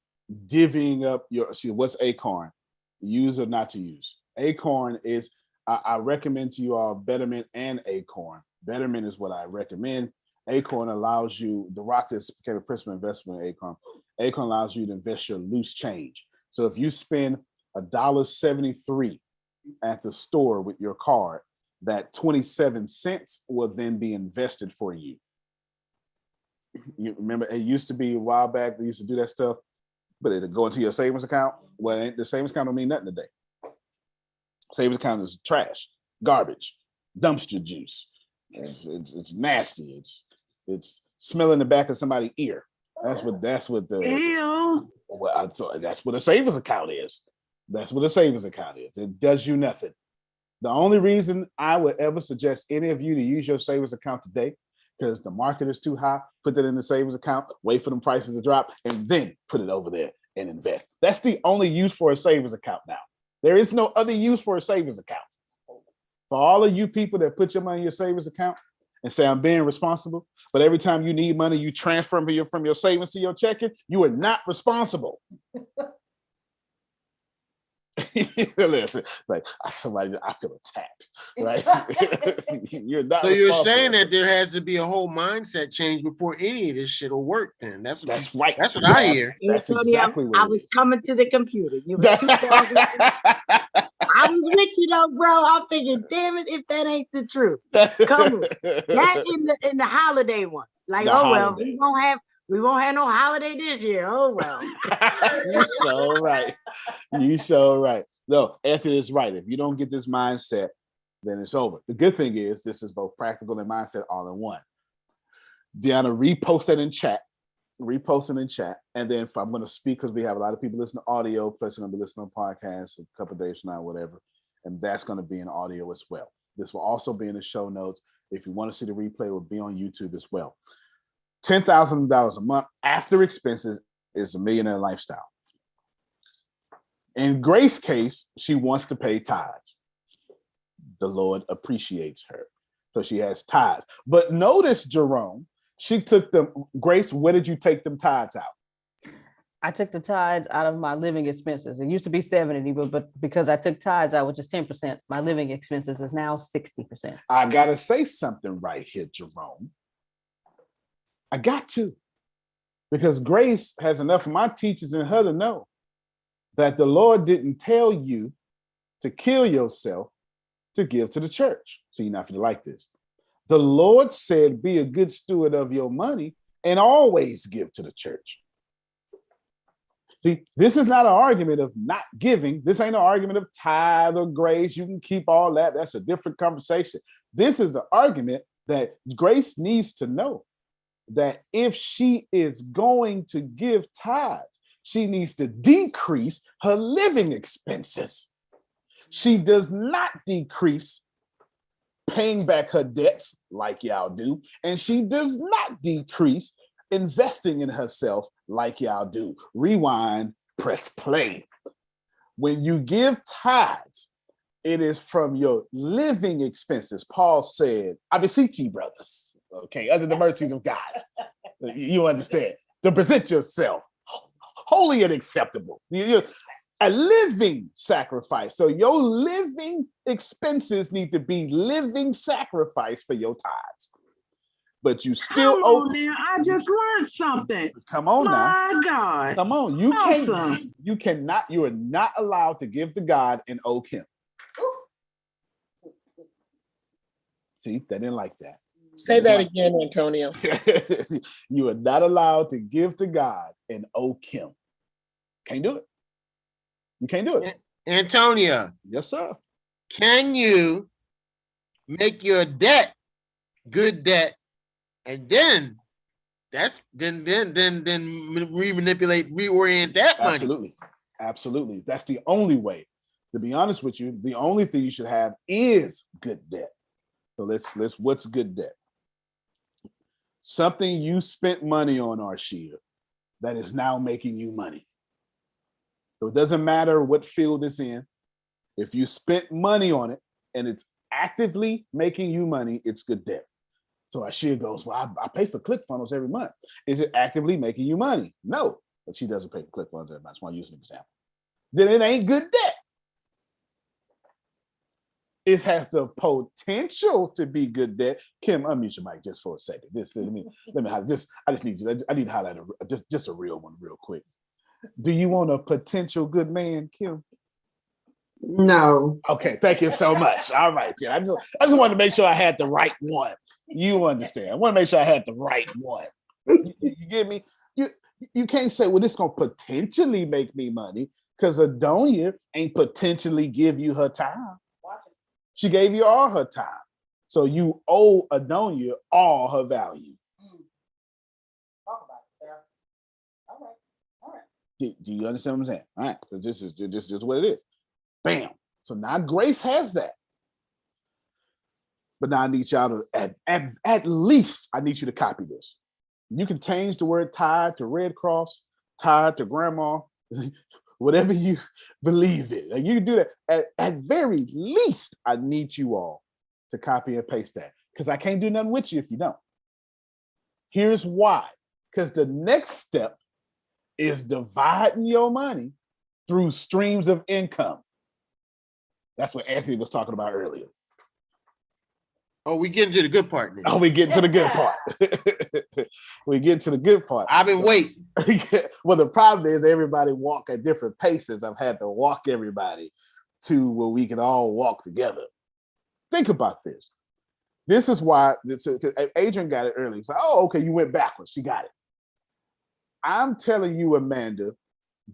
divvying up what's Acorn? Use or not to use? Acorn is, I recommend to you all Betterment and Acorn. Betterment is what I recommend. Acorn allows you, The Rock just became a principal investment in Acorn. Acorn allows you to invest your loose change. So if you spend $1.73 at the store with your card, that 27 cents will then be invested for you. You remember, it used to be a while back, they used to do that stuff, but it'll go into your savings account. Well, the savings account don't mean nothing today. Savings account is trash, garbage, dumpster juice. It's nasty. It's smelling the back of somebody's ear. That's what the Ew. that's what a savings account is. That's what a savings account is. It does you nothing. The only reason I would ever suggest any of you to use your savings account today, because the market is too high, put that in the savings account, wait for them prices to drop, and then put it over there and invest. That's the only use for a savings account now. There is no other use for a savings account. For all of you people that put your money in your savings account and say, I'm being responsible, but every time you need money, you transfer from your savings to your checking, you are not responsible. Listen, like somebody, I feel attacked, right? You're not. So you're saying that there has to be a whole mindset change before any of this shit will work. Then that's right. That's what I hear. That's exactly what I was coming to the computer. You was 2000. I was with you though, bro. I'm thinking, damn it, if that ain't the truth. Come on, that in the holiday one. Like, well, we won't have no holiday this year. Oh well. You so right. You so right. No, Anthony is right. If you don't get this mindset, then it's over. The good thing is this is both practical and mindset all in one. Deanna, repost that in chat. Repost it in chat. And then if I'm going to speak, because we have a lot of people listening to audio, plus going to be listening to podcasts a couple of days from now, whatever. And that's going to be in audio as well. This will also be in the show notes. If you want to see the replay, it will be on YouTube as well. $10,000 a month after expenses is a millionaire lifestyle. In Grace's case, she wants to pay tithes. The Lord appreciates her. So she has tithes. But notice, Jerome, she took them. Grace, where did you take them tithes out? I took the tithes out of my living expenses. It used to be 70, but because I took tithes out, which is 10%, my living expenses is now 60%. I got to say something right here, Jerome. I got to. Because Grace has enough of my teachers in her to know that the Lord didn't tell you to kill yourself to give to the church. So you're not going to like this. The Lord said, be a good steward of your money and always give to the church. See, this is not an argument of not giving. This ain't an argument of tithe or grace. You can keep all that. That's a different conversation. This is the argument that Grace needs to know that if she is going to give tithes, she needs to decrease her living expenses. She does not decrease paying back her debts like y'all do, and she does not decrease investing in herself like y'all do. Rewind, press play. When you give tithes, it is from your living expenses. Paul said, I beseech you, brothers, okay, under the mercies of God, you understand, to present yourself holy and acceptable. A living sacrifice. So your living expenses need to be living sacrifice for your tithes. But you still owe. Now, I just learned something. Come on now. My God. Come on. You are not allowed to give to God and owe him. See, they didn't like that. Say that again, Antonio. You are not allowed to give to God and owe him. Can't do it. You can't do it. Antonio. Yes, sir. Can you make your debt good debt, and then reorient that money? Absolutely. That's the only way. To be honest with you, the only thing you should have is good debt. So let's what's good debt? Something you spent money on, Arshia, that is now making you money. So it doesn't matter what field it's in. If you spent money on it and it's actively making you money, it's good debt. So Arshia goes, well, I pay for ClickFunnels every month. Is it actively making you money? No, but she doesn't pay for ClickFunnels every month. That's why I use an example. Then it ain't good debt. It has the potential to be good debt. Kim, unmute your mic just for a second. Let me I just need you. I need to highlight just a real one real quick. Do you want a potential good man, Kim? No. Okay, thank you so much. All right, yeah. I just wanted to make sure I had the right one. You understand? I want to make sure I had the right one. You get me? You can't say, well, this is gonna potentially make me money, because Adonia ain't potentially give you her time. She gave you all her time. So you owe Adonia all her value. Talk about it, Sarah. All right. Do you understand what I'm saying? All right, because this is just what it is. Bam. So now Grace has that. But now I need y'all to, at least, I need you to copy this. You can change the word tithe to Red Cross, tithe to grandma, whatever you believe in. Like, you can do that. At very least, I need you all to copy and paste that, because I can't do nothing with you if you don't. Here's why. Because the next step is dividing your money through streams of income. That's what Anthony was talking about earlier. Oh, we getting to the good part now. Oh, we getting to the good part. We get to the good part. I've been waiting. Well, the problem is everybody walk at different paces. I've had to walk everybody to where we can all walk together. Think about this. This is why Adrian got it early. He's like, oh, okay, you went backwards. She got it. I'm telling you, Amanda,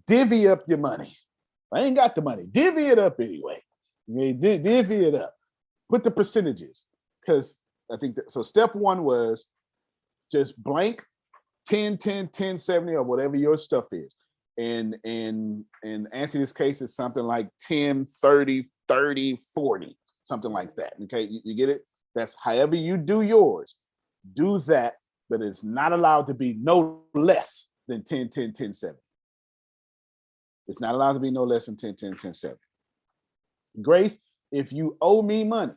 divvy up your money. I ain't got the money. Divvy it up anyway. Divvy it up. Put the percentages. Because I think that, so step one was just blank 10, 10, 10, 70, or whatever your stuff is. And in Anthony's case, it's something like 10, 30, 30, 40, something like that. Okay, you get it? That's however you do yours. Do that, but it's not allowed to be no less than 10, 10, 10, 70. It's not allowed to be no less than 10, 10, 10, 70. Grace, if you owe me money,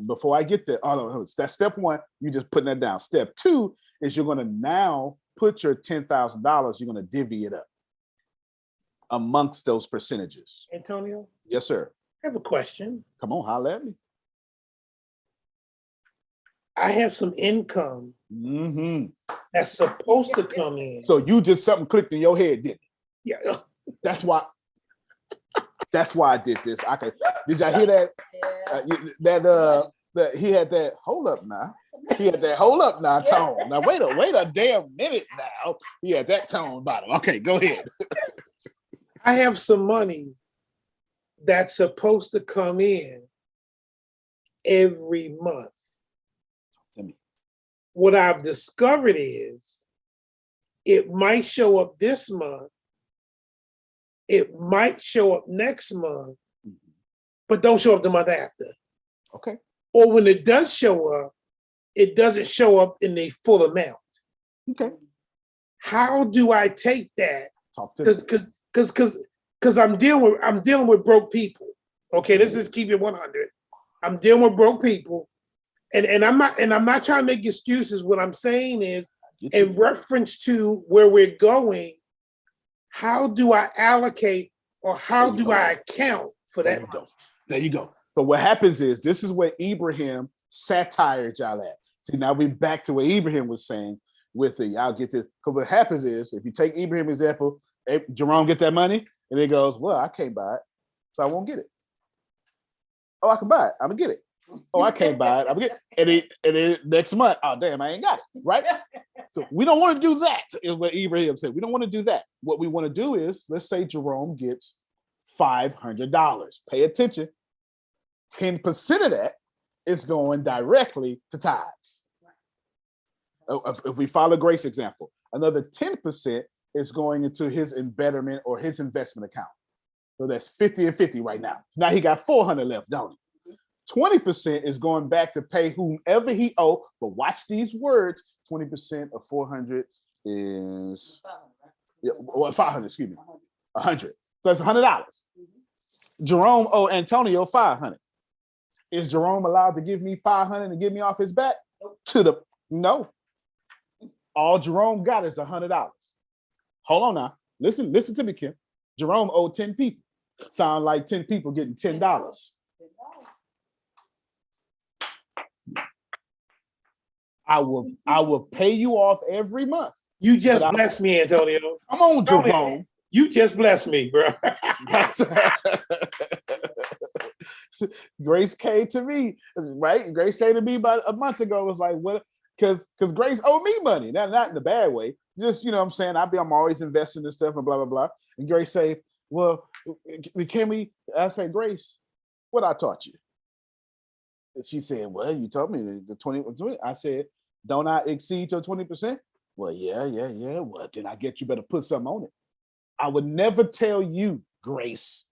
before I get there, that's step one. You just putting that down. Step two is you're going to now put your $10,000. You're going to divvy it up amongst those percentages. Antonio? Yes, sir. I have a question. Come on, holler at me. I have some income that's supposed to come in. So you just something clicked in your head, didn't it? Yeah. That's why I did this. Did y'all hear that? That he had that hold up now. He had that hold up now tone. Now wait a damn minute now. He had that tone bottom. Okay, go ahead. I have some money that's supposed to come in every month. What I've discovered is it might show up this month it might show up next month, but don't show up the month after. Okay. Or when it does show up, it doesn't show up in the full amount. Okay. How do I take that? Talk to me. Because I'm dealing with broke people. Okay, this is keep it 100. I'm dealing with broke people, and I'm not trying to make excuses. What I'm saying is, in reference to where we're going, how do I allocate or how do I account for that? There you go. But what happens is, this is where Ibrahim satired y'all at. See, now we're back to what Ibrahim was saying with the, I'll get this. Because what happens is, if you take Ibrahim example, Jerome get that money, and he goes, well, I can't buy it, so I won't get it. Oh, I can buy it, I'm gonna get it. Oh, I can't buy it, I'm gonna get it. And then next month, oh, damn, I ain't got it, right? So we don't want to do that, is what Ibrahim said. We don't want to do that. What we want to do is, let's say Jerome gets $500. Pay attention. 10% of that is going directly to tithes. If we follow Grace's example, another 10% is going into his embetterment or his investment account. So that's 50 and 50 right now. So now he got 400 left, don't he? 20% is going back to pay whomever he owe. But watch these words. 20% of 400 is 500. Excuse me, 100. So that's $100. Jerome owe Antonio 500. Is Jerome allowed to give me 500 and get me off his back? No. All Jerome got is $100. Hold on now. Listen to me, Kim. Jerome owed 10 people. Sound like 10 people getting $10. I will pay you off every month. You just blessed me, Antonio. Come on, Jerome. You just blessed me, bro. Grace came to me, right? Grace came to me about a month ago. Was like, what? Because Grace owed me money. Not in a bad way. Just, you know what I'm saying? I'm always investing in stuff and blah, blah, blah. And Grace say, well, can we? I say, Grace, what I taught you? And she said, well, you told me the 20. I said, don't I exceed your 20%? Well, yeah. Well, then I guess you better put something on it. I would never tell you, Grace,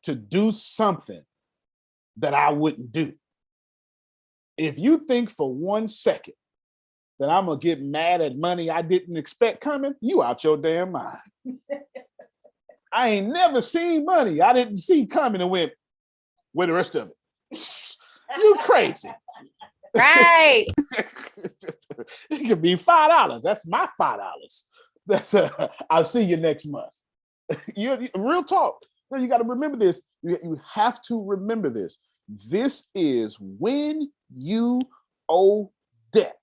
to do something that I wouldn't do. If you think for 1 second that I'm gonna get mad at money I didn't expect coming, you out your damn mind. I ain't never seen money I didn't see coming and went, where the rest of it? You crazy. Right. It could be $5. That's my $5. That's I'll see you next month. You real talk. No, you got to remember this. You have to remember this. This is when you owe debt.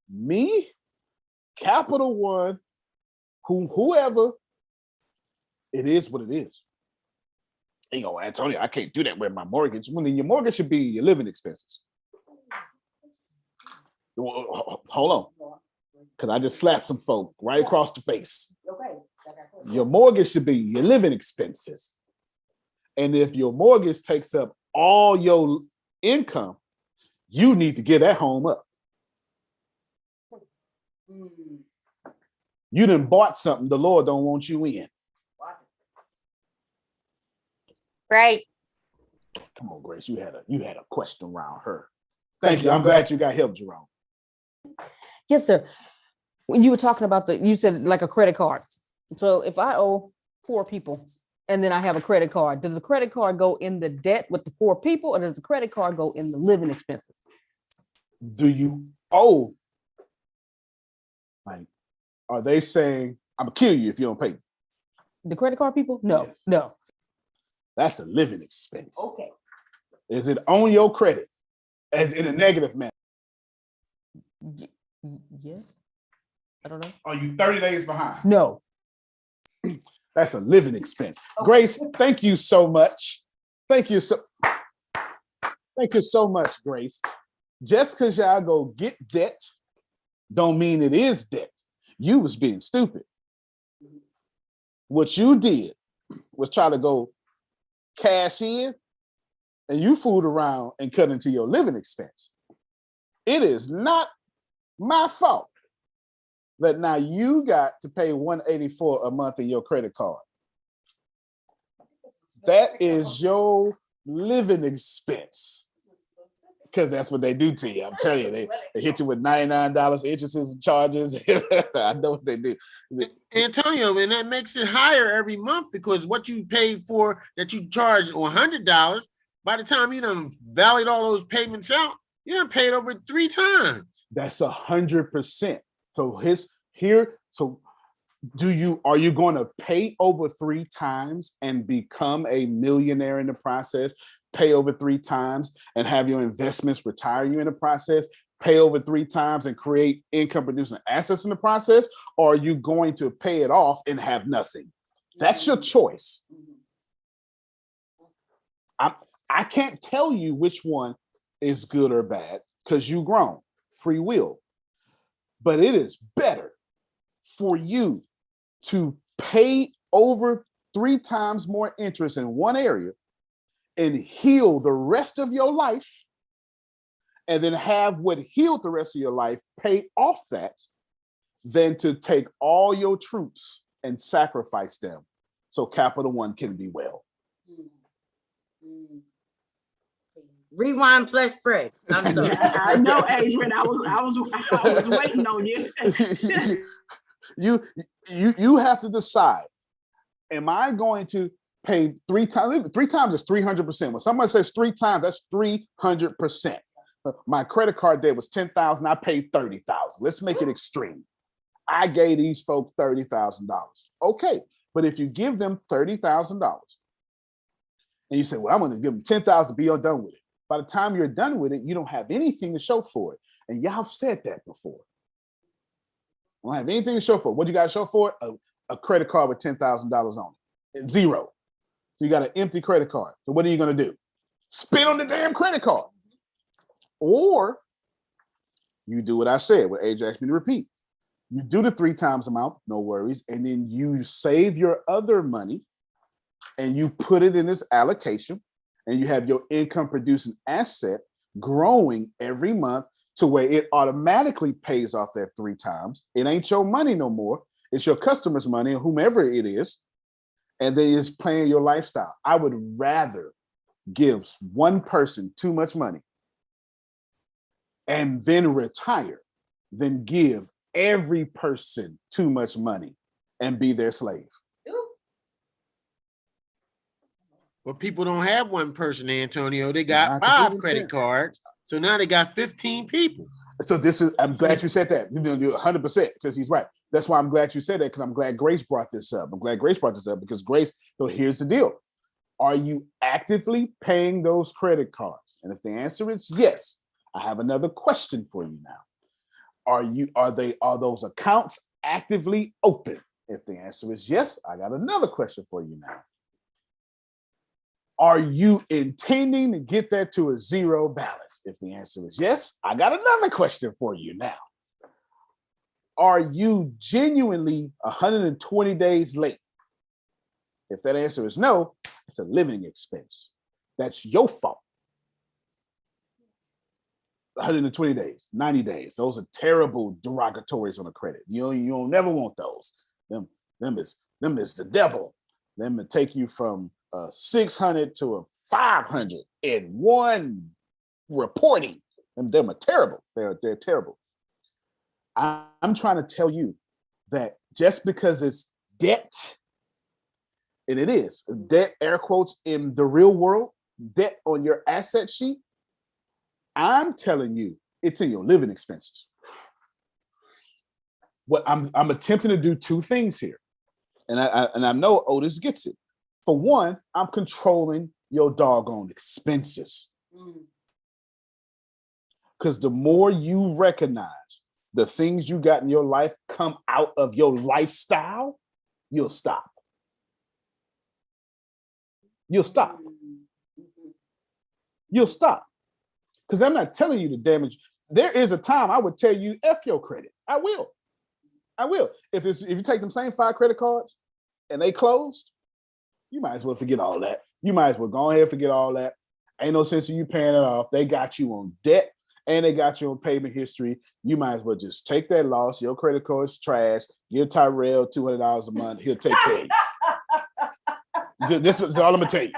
Me, Capital One, whoever, it is what it is. You know, Antonio, I can't do that with my mortgage. When your mortgage should be your living expenses. Hold on. Because I just slapped some folk right across the face. Your mortgage should be your living expenses. And if your mortgage takes up all your income, you need to give that home up. You done bought something the Lord don't want you in. Right. Come on, Grace. You had a question around her. Thank you. I'm glad you got help, Jerome. Yes, sir. When you were talking about you said like a credit card. So if I owe 4 people and then I have a credit card, does the credit card go in the debt with the 4 people, or does the credit card go in the living expenses? Do you owe? Like, are they saying I'm gonna kill you if you don't pay? The credit card people? No, Yes. no. That's a living expense. Okay. Is it on your credit as in a negative manner? Yes. I don't know. Are you 30 days behind? No. That's a living expense. Grace, thank you so much. Thank you so much, Grace. Just because y'all go get debt don't mean it is debt. You was being stupid. What you did was try to go cash in, and you fooled around and cut into your living expense. It is not my fault that now you got to pay $184 a month in your credit card. That is your living expense. Because that's what they do to you. I'm telling you, they hit you with $99 interest and charges. I know what they do. Antonio, and that makes it higher every month because what you paid for that you charged $100, by the time you done valued all those payments out, you done paid over 3 times. That's 100%. So are you going to pay over 3 times and become a millionaire in the process? Pay over 3 times and have your investments retire you in the process? Pay over 3 times and create income producing assets in the process? Or are you going to pay it off and have nothing? That's your choice. I can't tell you which one is good or bad because you've grown, free will. But it is better for you to pay over 3 times more interest in one area and heal the rest of your life, and then have what healed the rest of your life pay off that, than to take all your troops and sacrifice them so Capital One can be well. Rewind plus pray. I'm sorry. I know, Adrian. I was waiting on you. You have to decide, am I going to pay 3 times? 3 times is 300%. When somebody says 3 times, that's 300%. My credit card debt was $10,000. I paid $30,000. Let's make it extreme. I gave these folks $30,000. Okay, but if you give them $30,000 and you say, well, I'm going to give them $10,000 to be done with it. By the time you're done with it, you don't have anything to show for it. And y'all have said that before. I don't have anything to show for it. What you got to show for it? A credit card with $10,000 on it. 0. So you got an empty credit card. So what are you going to do? Spit on the damn credit card. Or you do what I said, what Age asked me to repeat. You do the 3 times amount, no worries. And then you save your other money and you put it in this allocation, and you have your income producing asset growing every month to where it automatically pays off that 3 times. It ain't your money no more. It's your customer's money, or whomever it is. And then it's playing your lifestyle. I would rather give one person too much money and then retire than give every person too much money and be their slave. Well, people don't have one person, Antonio. They got 5 credit cards. So now they got 15 people. So I'm glad you said that. You're going to do 100% because he's right. That's why I'm glad you said that, because I'm glad Grace brought this up. I'm glad Grace brought this up because Grace, so here's the deal. Are you actively paying those credit cards? And if the answer is yes, I have another question for you now. Are those accounts actively open? If the answer is yes, I got another question for you now. Are you intending to get that to a 0 balance? If the answer is yes, I got another question for you now. Are you genuinely 120 days late? If that answer is no, it's a living expense. That's your fault. 120 days, 90 days. Those are terrible derogatories on the credit. You don't never want those. Them is the devil. Them to take you from 600 to a 500 in one reporting. Them are terrible. They're terrible. I'm trying to tell you that just because it's debt, and it is debt, air quotes, in the real world, debt on your asset sheet, I'm telling you, it's in your living expenses. What I'm attempting to do 2 things here, and I know Otis gets it. For one, I'm controlling your doggone expenses. Because the more you recognize the things you got in your life come out of your lifestyle, you'll stop. You'll stop. You'll stop. Because I'm not telling you to damage. There is a time I would tell you, F your credit. I will. If you take them same 5 credit cards and they closed, you might as well forget all that. You might as well go ahead and forget all that. Ain't no sense in you paying it off. They got you on debt and they got you on payment history. You might as well just take that loss. Your credit card's trash. Give Tyrell $200 a month. He'll take care of you. This is all I'm gonna tell you.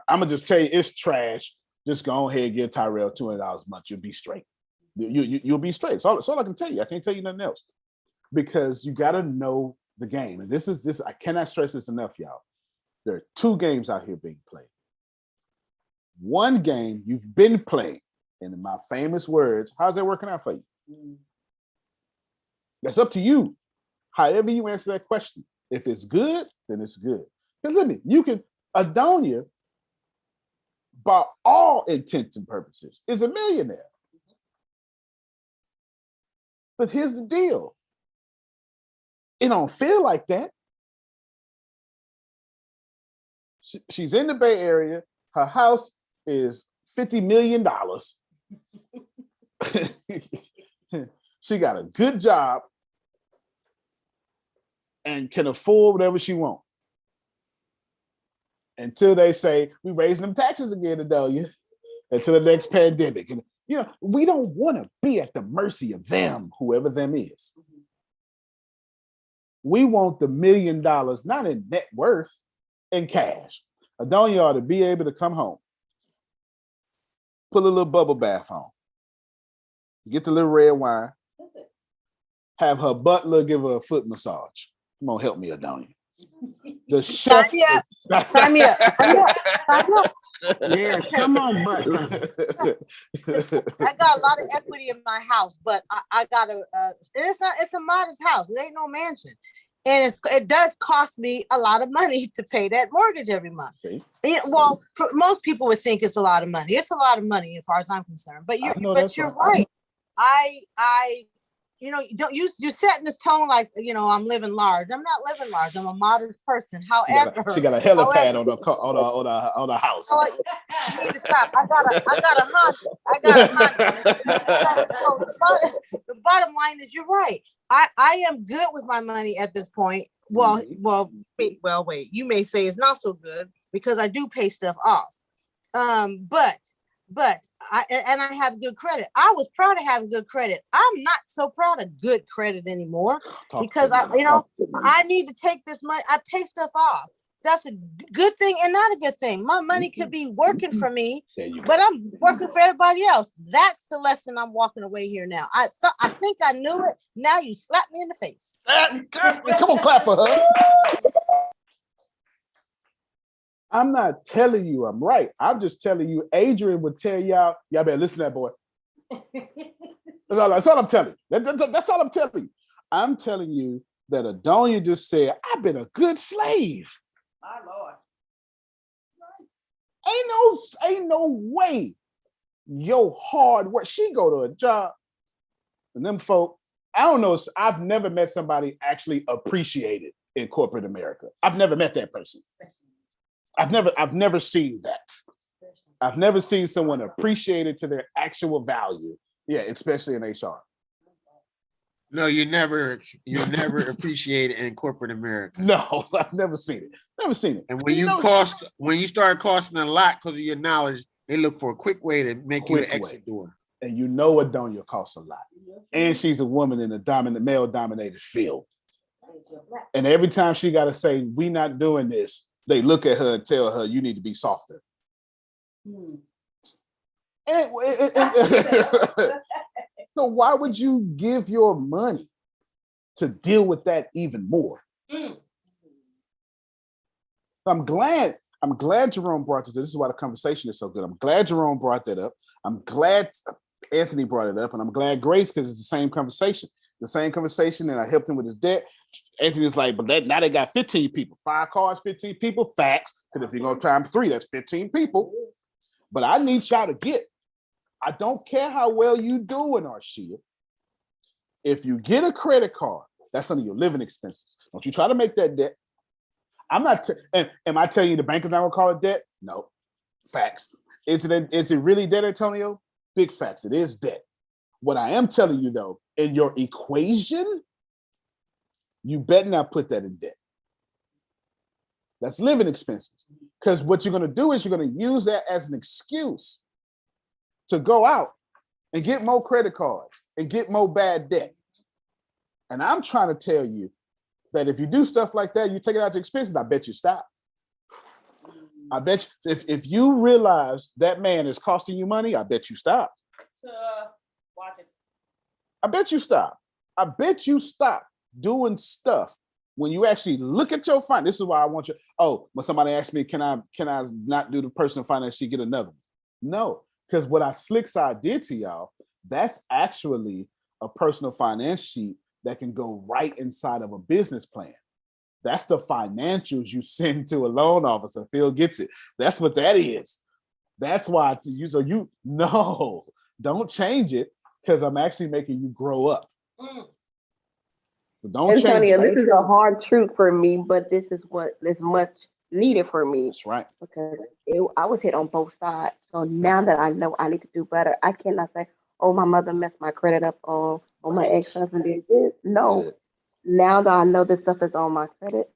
I'm gonna just tell you it's trash. Just go ahead and give Tyrell $200 a month. You'll be straight. You'll be straight. That's all I can tell you. I can't tell you nothing else because you got to know the game. And this. I cannot stress this enough, y'all. There are 2 games out here being played. One game you've been playing, and in my famous words, how's that working out for you? That's up to you. However you answer that question. If it's good, then it's good. Because let me, you can, Adonia, by all intents and purposes, is a millionaire. But here's the deal. It don't feel like that. She's in the Bay Area. Her house is $50 million. She got a good job and can afford whatever she wants. Until they say, we raising them taxes again, Adonia, until the next pandemic. And we don't want to be at the mercy of them, whoever them is. We want the $1 million, not in net worth, in cash. Adonia ought to be able to come home, put a little bubble bath on, get the little red wine, have her butler give her a foot massage. Come on, help me, Adonia. The chef. Sign me up. Yes, come on, butler. I got a lot of equity in my house, but I got it's a modest house. It ain't no mansion. And it does cost me a lot of money to pay that mortgage every month. Well, for most people would think it's a lot of money. It's a lot of money as far as I'm concerned. But you're right. You're setting this tone like, I'm living large. I'm not living large. I'm a modest person. However, she got a helipad on the house. You need to stop. I got a Honda. So the bottom line is, you're right. I am good with my money at this point. Well, wait. You may say it's not so good because I do pay stuff off. But I have good credit. I was proud of having good credit. I'm not so proud of good credit anymore because I need to take this money. I pay stuff off. That's a good thing and not a good thing. My money could be working for me, but I'm working for everybody else. That's the lesson I'm walking away here now. I think I knew it. Now you slap me in the face. Come on, clap for her. I'm not telling you I'm right. I'm just telling you, Adrian would tell y'all better listen to that boy. That's all I'm telling you. That's all I'm telling you. I'm telling you that Adonia just said, I've been a good slave. My Lord. Ain't no way your hard work. She go to a job, and them folk, I don't know. I've never met somebody actually appreciated in corporate America. I've never met that person. I've never seen that. I've never seen someone appreciated to their actual value. Yeah, especially in HR. No, you never appreciate it in corporate America. No, I've never seen it. Never seen it. And when you start costing a lot because of your knowledge, they look for a quick way to make you an exit door. And Adonia costs a lot. And she's a woman in a male-dominated field. And every time she got to say, we not doing this, they look at her and tell her, you need to be softer. So why would you give your money to deal with that even more? I'm glad Jerome brought this. This is why the conversation is so good. I'm glad Jerome brought that up. I'm glad Anthony brought it up, and I'm glad Grace, because it's the same conversation. And I helped him with his debt. Anthony's like, but now they got 15 people, 5 cars, 15 people, facts. Because if you're going to times 3, that's 15 people. But I need y'all to get, I don't care how well you do in Arshia. If you get a credit card, that's under your living expenses. Don't you try to make that debt. I'm not, am I telling you the bank is not going to call it debt? No. Facts. Is it really debt, Antonio? Big facts. It is debt. What I am telling you, though, in your equation, you better not put that in debt. That's living expenses. Because what you're going to do is you're going to use that as an excuse to go out and get more credit cards and get more bad debt. And I'm trying to tell you that if you do stuff like that, you take it out to expenses, I bet you stop. I bet you, if you realize that man is costing you money, I bet you stop. Watch it. I bet you stop. I bet you stop doing stuff when you actually look at your finance. This is why I want you. Oh, when somebody asks me, can I not do the personal finance sheet, get another one? No, because what I slick side did to y'all, that's actually a personal finance sheet that can go right inside of a business plan. That's the financials you send to a loan officer. Phil gets it. That's what that is. That's why no, don't change it, because I'm actually making you grow up. But don't change Antonio, it. this is a hard truth for me, but this is what is much needed for me. That's right. Because I was hit on both sides. So now that I know I need to do better, I cannot say, oh, my mother messed my credit up, or my ex-husband did this. No. Yeah. Now that I know this stuff is on my credit,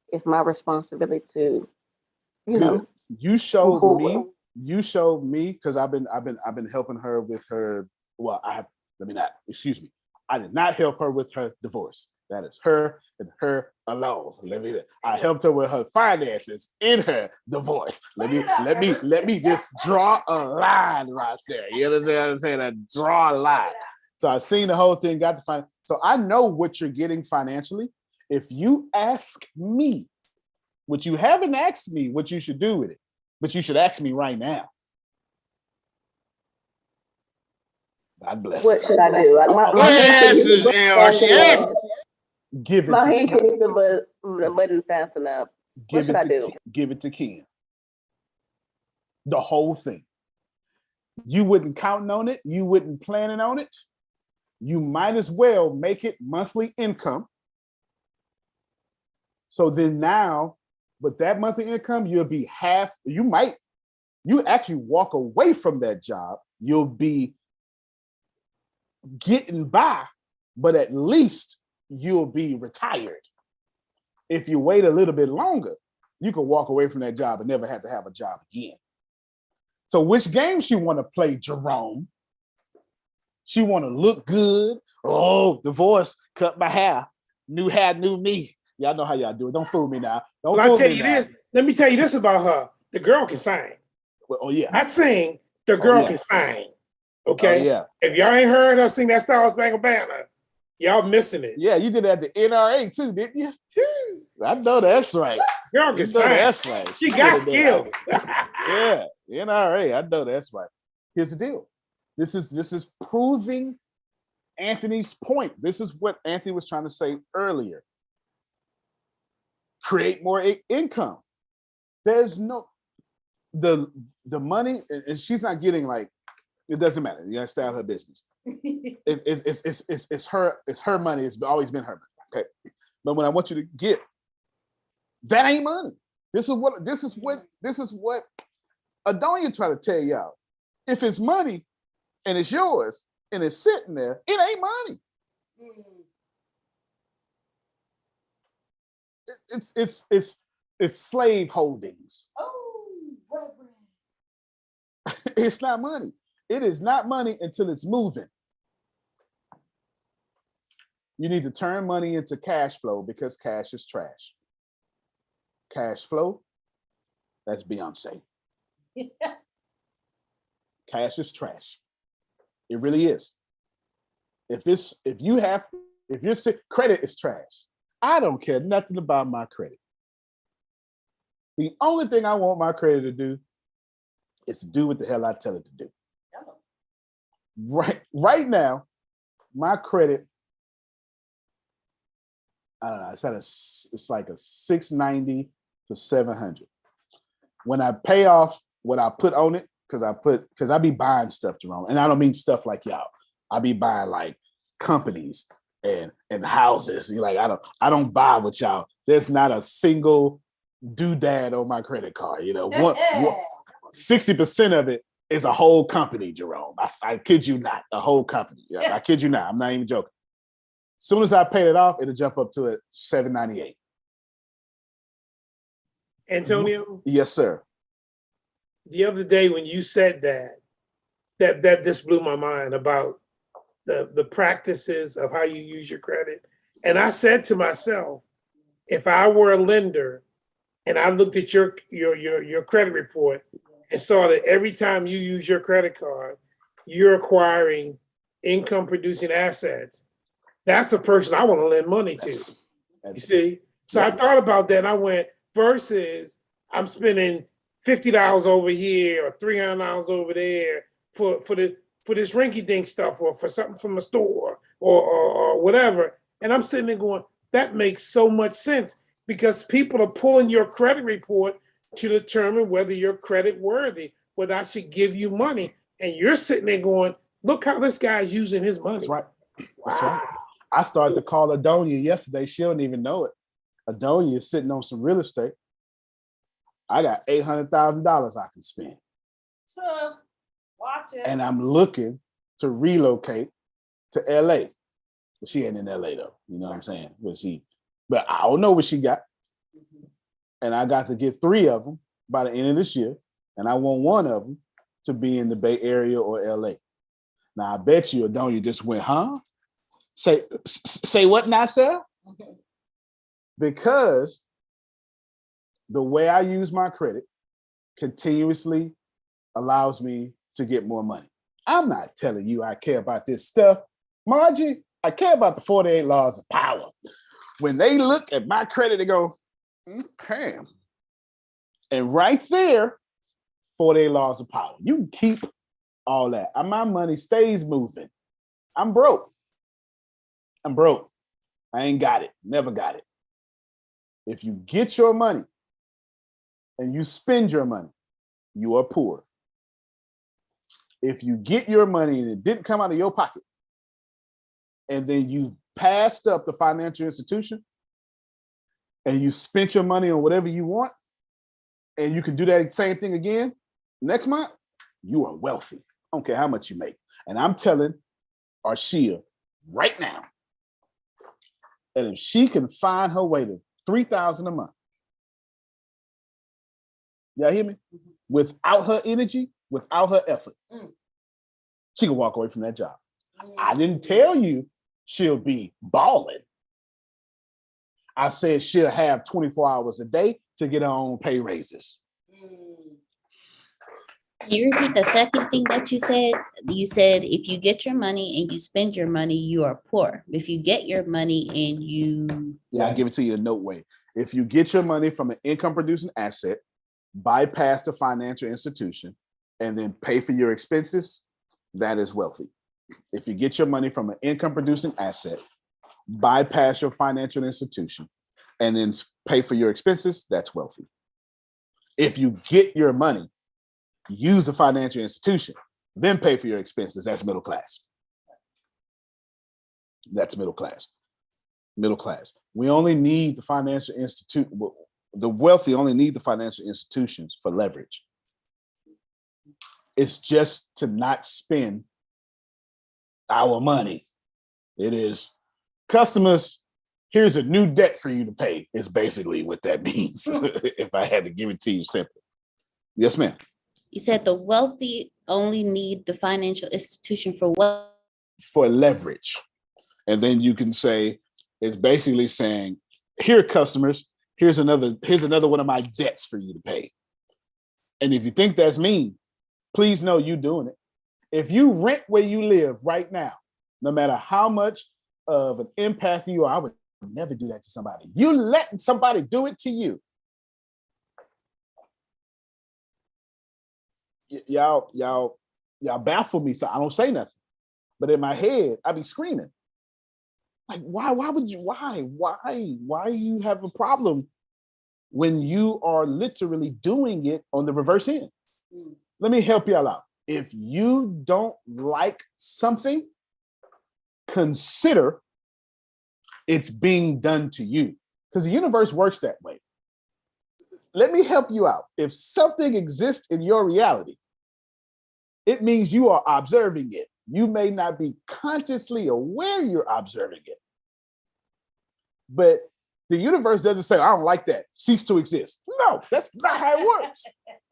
it's my responsibility to, Good. You showed me, because I've been helping her with her. Well, I did not help her with her divorce. That is her and her alone. I helped her with her finances in her divorce. Let me just draw a line right there. You understand what I'm saying? I draw a line. So I've seen the whole thing, got to find. So I know what you're getting financially. If you ask me, which you haven't asked me what you should do with it, but you should ask me right now. God bless. What should I do? Give it my to hand can't hit the button fast enough. What should I do? Give it to Ken. The whole thing. You wouldn't count on it. You wouldn't planning on it. You might as well make it monthly income. So then now, with that monthly income, you'll be half. You actually walk away from that job. You'll be getting by, but at least you'll be retired. If you wait a little bit longer, you can walk away from that job and never have to have a job again. So which game she want to play, Jerome? She want to look good. Oh, divorce, cut my hair. New hair, new me. Y'all know how y'all do it. Don't fool me now. Let me tell you this about her. The girl can sing. Well, oh yeah. Not sing, the girl can sing. Okay? Oh, yeah. If y'all ain't heard her sing that Star Spangled Banner, y'all missing it. Yeah, you did that at the NRA too, didn't you? I know that's right. Girl can sing. That's right. She got skills. Yeah, NRA. I know that's right. Here's the deal. This is proving Anthony's point. This is what Anthony was trying to say earlier. Create more income. There's no the money, and she's not getting like, it doesn't matter. You gotta stay out of her business. It's her money. It's always been her money. Okay. But when I want you to get, that ain't money. This is what Adonia try to tell y'all. If it's money and it's yours and it's sitting there, it ain't money. It's slave holdings. It's not money. It is not money until it's moving. You need to turn money into cash flow, because cash is trash. Cash flow, that's Beyonce. Cash is trash. It really is. If your credit is trash, I don't care nothing about my credit. The only thing I want my credit to do is to do what the hell I tell it to do. Right now, my credit, I don't know, it's like a 690 to 700. When I pay off what I put on it, because I be buying stuff, Jerome, and I don't mean stuff like y'all. I be buying like companies and houses. You're like, I don't buy with y'all. There's not a single doodad on my credit card. 60% of it is a whole company, Jerome. I kid you not, a whole company. Yeah, I kid you not. I'm not even joking. As soon as I paid it off, it'll jump up to a 798. Antonio? Yes, sir. The other day when you said that this blew my mind about the practices of how you use your credit. And I said to myself, if I were a lender and I looked at your credit report and saw that every time you use your credit card, you're acquiring income producing assets, that's a person I want to lend money to. You see? So I thought about that and I went, versus I'm spending $50 over here or $300 over there for this rinky dink stuff or for something from a store or whatever. And I'm sitting there going, that makes so much sense because people are pulling your credit report to determine whether you're credit worthy, whether I should give you money. And you're sitting there going, look how this guy's using his money. That's right. That's right. I started to call Adonia yesterday. She don't even know it. Adonia is sitting on some real estate. I got $800,000 I can spend. Watch it. And I'm looking to relocate to LA. But she ain't in LA though. You know what I'm saying? But I don't know what she got. And I got to get 3 of them by the end of this year. And I want 1 of them to be in the Bay Area or LA. Now I bet you Adonia just went, huh? Say what now, sir? Because the way I use my credit continuously allows me to get more money. I'm not telling you I care about this stuff. Margie, I care about the 48 laws of power. When they look at my credit, they go, okay. And right there, 48 laws of power. You can keep all that. My money stays moving. I'm broke. I ain't got it. Never got it. If you get your money and you spend your money, you are poor. If you get your money and it didn't come out of your pocket, and then you passed up the financial institution and you spent your money on whatever you want, and you can do that same thing again next month, you are wealthy. I don't care how much you make. And I'm telling Arshia right now, and if she can find her way to $3,000 a month, y'all hear me? Without her energy, without her effort, she can walk away from that job. I didn't tell you she'll be balling. I said she'll have 24 hours a day to get her own pay raises. Can you repeat the second thing that you said? You said if you get your money and you spend your money, you are poor. If you get your money and you... Yeah, I'll give it to you the note way. If you get your money from an income producing asset, bypass the financial institution, and then pay for your expenses, that is wealthy. If you get your money from an income producing asset, bypass your financial institution, and then pay for your expenses, that's wealthy. If you get your money, use the financial institution, then pay for your expenses, that's middle class. That's middle class. Middle class. We only need the financial institute. The wealthy only need the financial institutions for leverage. It's just to not spend our money. It is, customers, here's a new debt for you to pay, is basically what that means. If I had to give it to you simply. Yes, ma'am. You said the wealthy only need the financial institution for what? For leverage. And then you can say, it's basically saying, here, customers, here's another one of my debts for you to pay. And if you think that's mean, please know you doing it. If you rent where you live right now, no matter how much of an empath you are, I would never do that to somebody. You letting somebody do it to you. Y'all baffle me, so I don't say nothing. But in my head, I be screaming. Like, why you have a problem when you are literally doing it on the reverse end? Let me help y'all out. If you don't like something, consider it's being done to you, because the universe works that way. Let me help you out. If something exists in your reality, it means you are observing it. You may not be consciously aware you're observing it. But the universe doesn't say, I don't like that, cease to exist. No, that's not how it works.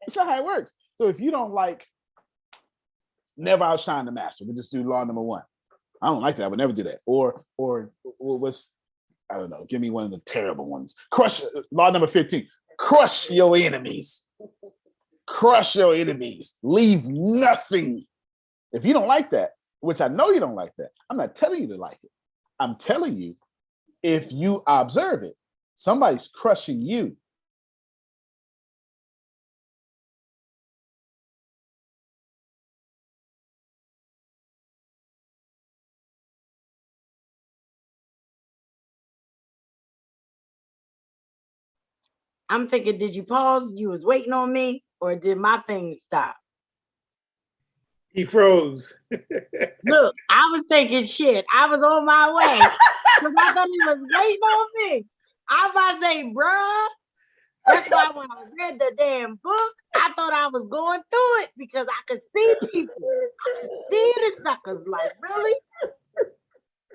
It's not how it works. So if you don't like never outshine the master, we just do law number 1. I don't like that. I would never do that. Or what's, I don't know, give me one of the terrible ones. Crush law number 15. Crush your enemies. Crush your enemies. Leave nothing. If you don't like that, which I know you don't like that, I'm not telling you to like it. I'm telling you, if you observe it, somebody's crushing you. I'm thinking, did you pause? You was waiting on me, or did my thing stop? He froze. Look, I was thinking shit. I was on my way because I thought he was waiting on me. I was about to say, bruh. That's why when I read the damn book, I thought I was going through it because I could see people. I could see the suckers. Like, really?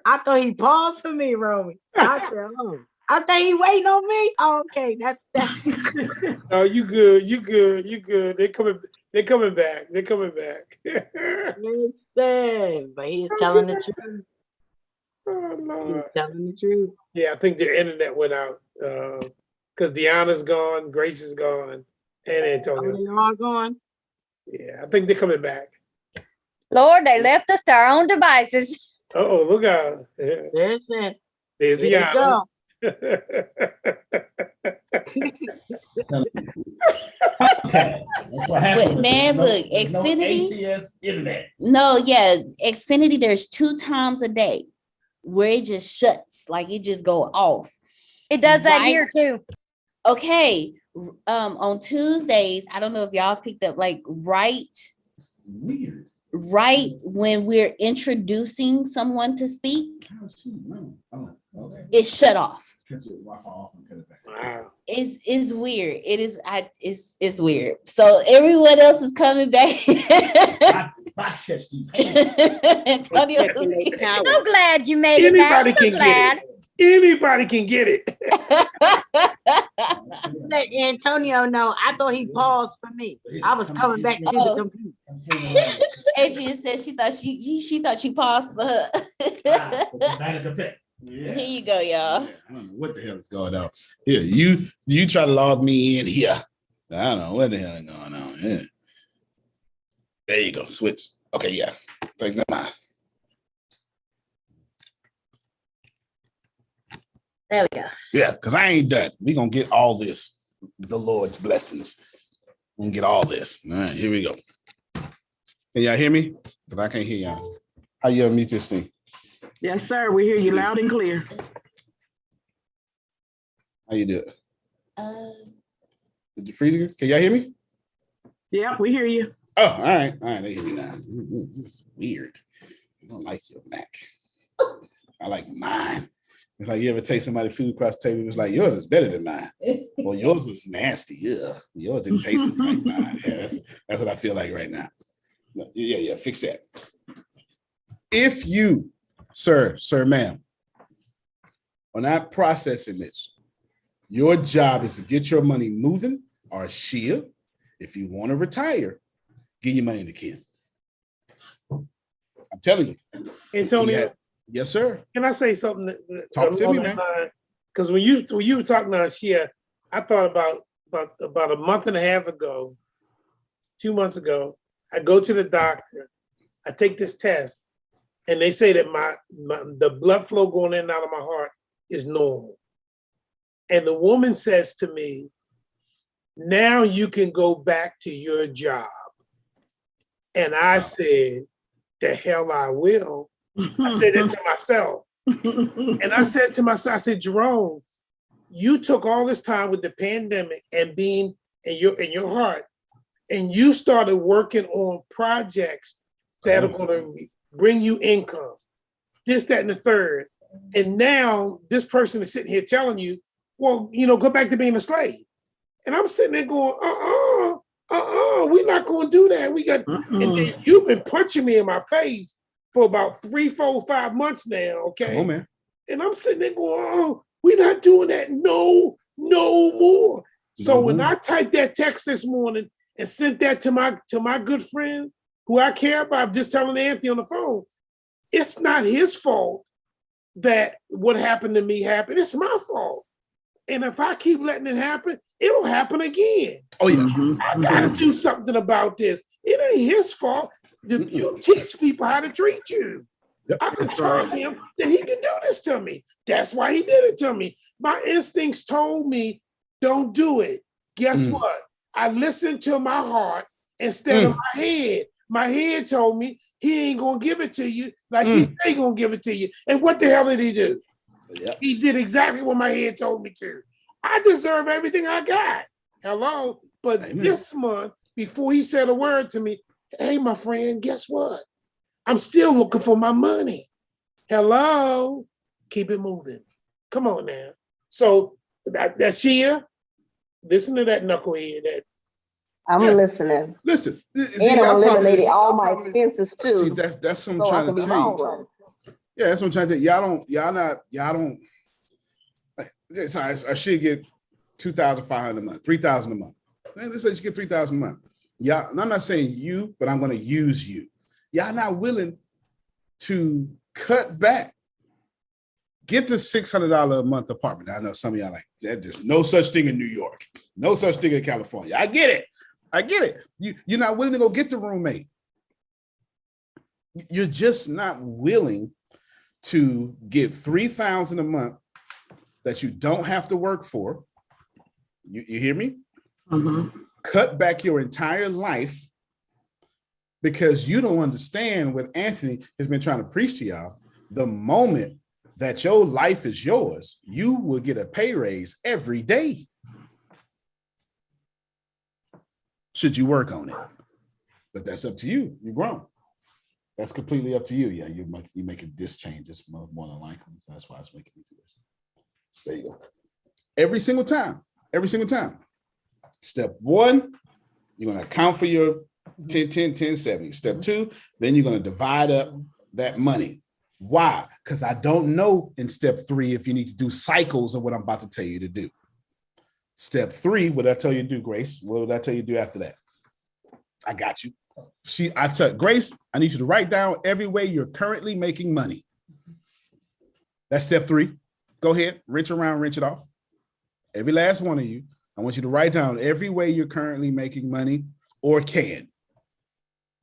I thought he paused for me, Romy. I said, oh. I thought he waiting on me. Oh, okay, that's Oh, you good, you good, you good. They're coming back. They're coming back. Listen, but he's telling the truth. Oh, Lord. He's telling the truth. Yeah, I think their internet went out. Because Deanna's gone, Grace is gone, and Antonio's they all gone. Yeah, I think they're coming back. Lord, they left us to our own devices. Oh, look out. Yeah. Listen. There's Deanna. That's what happens. Man, look, Xfinity. No ATS internet. No, yeah, Xfinity. There's 2 times a day where it just shuts, like it just go off. It does that here too. Okay, on Tuesdays, I don't know if y'all picked up, like right when we're introducing someone to speak, Okay. it's shut off. Cut your Wi-Fi off and cut it back. Wow. It's weird. It's weird. So everyone else is coming back. I catch these hands. Antonio, so glad you made Anybody it back. So can glad. get it. Anybody can get it. Let Antonio know. I thought he paused for me. I was coming back to the computer. Adrian said she thought you paused for her. Yeah. Here you go, y'all. I don't know what the hell is going on. Here, you try to log me in here. I don't know what the hell is going on. Yeah. There you go. Switch. Okay, yeah. Take that mind. There we go. Yeah, because I ain't done. We're gonna get all this, the Lord's blessings. We're gonna get all this. All right, here we go. Can y'all hear me? Because I can't hear y'all. How you unmute this thing? Yes, sir. We hear you loud and clear. How you do it? Did you freeze again? Can y'all hear me? Yeah, we hear you. Oh, all right. All right, they hear me now. This is weird. I don't like your Mac. I like mine. It's like you ever take somebody's food across the table and it's like, yours is better than mine. Well, yours was nasty. Yeah. Yours didn't taste as like mine. Yeah, that's what I feel like right now. Yeah, fix that. If you, sir, ma'am, are not processing this, your job is to get your money moving, or Shia, if you want to retire, give your money to Ken. I'm telling you. Antonio. Yes, sir. Can I say something? Talk to me, man. Because when you were talking about Shia, I thought about a month and a half ago, 2 months ago, I go to the doctor, I take this test, and they say that the blood flow going in and out of my heart is normal. And the woman says to me, now you can go back to your job. And I said, the hell I will. I said that to myself. And I said to myself, I said, Jerome, you took all this time with the pandemic and being in your heart, and you started working on projects that are going to bring you income, this, that, and the third. And now this person is sitting here telling you, well, go back to being a slave. And I'm sitting there going, we're not going to do that. We got, and then you've been punching me in my face for about 3, 4, 5 months now, okay? Come on, man. And I'm sitting there going, we're not doing that no more. So when I typed that text this morning and sent that to my good friend who I care about, just telling Anthony on the phone, it's not his fault that what happened to me happened. It's my fault. And if I keep letting it happen, it'll happen again. Oh, yeah. I gotta do something about this. It ain't his fault. You teach people how to treat you. I can tell him that he can do this to me. That's why he did it to me. My instincts told me, don't do it. Guess what? I listened to my heart instead of my head. My head told me he ain't gonna give it to you like he ain't gonna give it to you. And what the hell did he do? Yep. He did exactly what my head told me to. I deserve everything I got. Hello. But this month, before he said a word to me, hey, my friend, guess what? I'm still looking for my money. Hello. Keep it moving. Come on now. So that Shia, listen to that knucklehead. I'm listening. Listen. And I'm eliminating all my expenses too. See, that's what I'm so trying to tell you. Yeah, that's what I'm trying to tell you. Y'all don't. Sorry, I should get $2,500 a month, $3,000 a month. Man, let's say you get $3,000 a month. Yeah, I'm not saying you, but I'm going to use you. Y'all not willing to cut back. Get the $600 a month apartment. I know some of y'all like that. There's no such thing in New York. No such thing in California. I get it. You're not willing to go get the roommate. You're just not willing to get $3,000 a month that you don't have to work for. You hear me? Cut back your entire life because you don't understand what Anthony has been trying to preach to y'all. The moment that your life is yours, you will get a pay raise every day. Should you work on it? But that's up to you. You're grown. That's completely up to you. Yeah, you're making this change. It's more than likely. So that's why it's making me do this. There you go. Every single time. Step one, you're going to account for your 10, 10, 10, 70. Step two, then you're going to divide up that money. Why? Because I don't know in step three if you need to do cycles of what I'm about to tell you to do. Step three, what did I tell you to do, Grace? What did I tell you to do after that? I got you. I said, Grace, I need you to write down every way you're currently making money. That's step three. Go ahead, wrench around, wrench it off. Every last one of you, I want you to write down every way you're currently making money or can.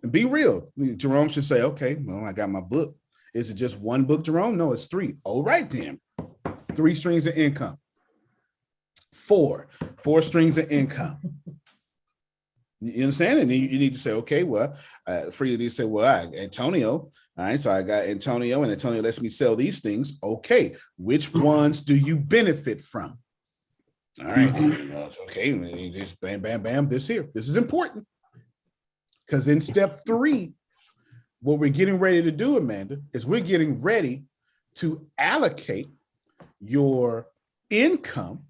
And be real. Jerome should say, okay, well, I got my book. Is it just one book, Jerome? No, it's three. All right, then. 3 streams of income. 4 streams of income. You understand? And you need to say, okay, well, Frida needs to say, well, Antonio. All right, so I got Antonio, and Antonio lets me sell these things. Okay, which ones do you benefit from? All right, okay, just bam, bam, bam, this here. This is important. Because in step 3, what we're getting ready to do, Amanda, is we're getting ready to allocate your income.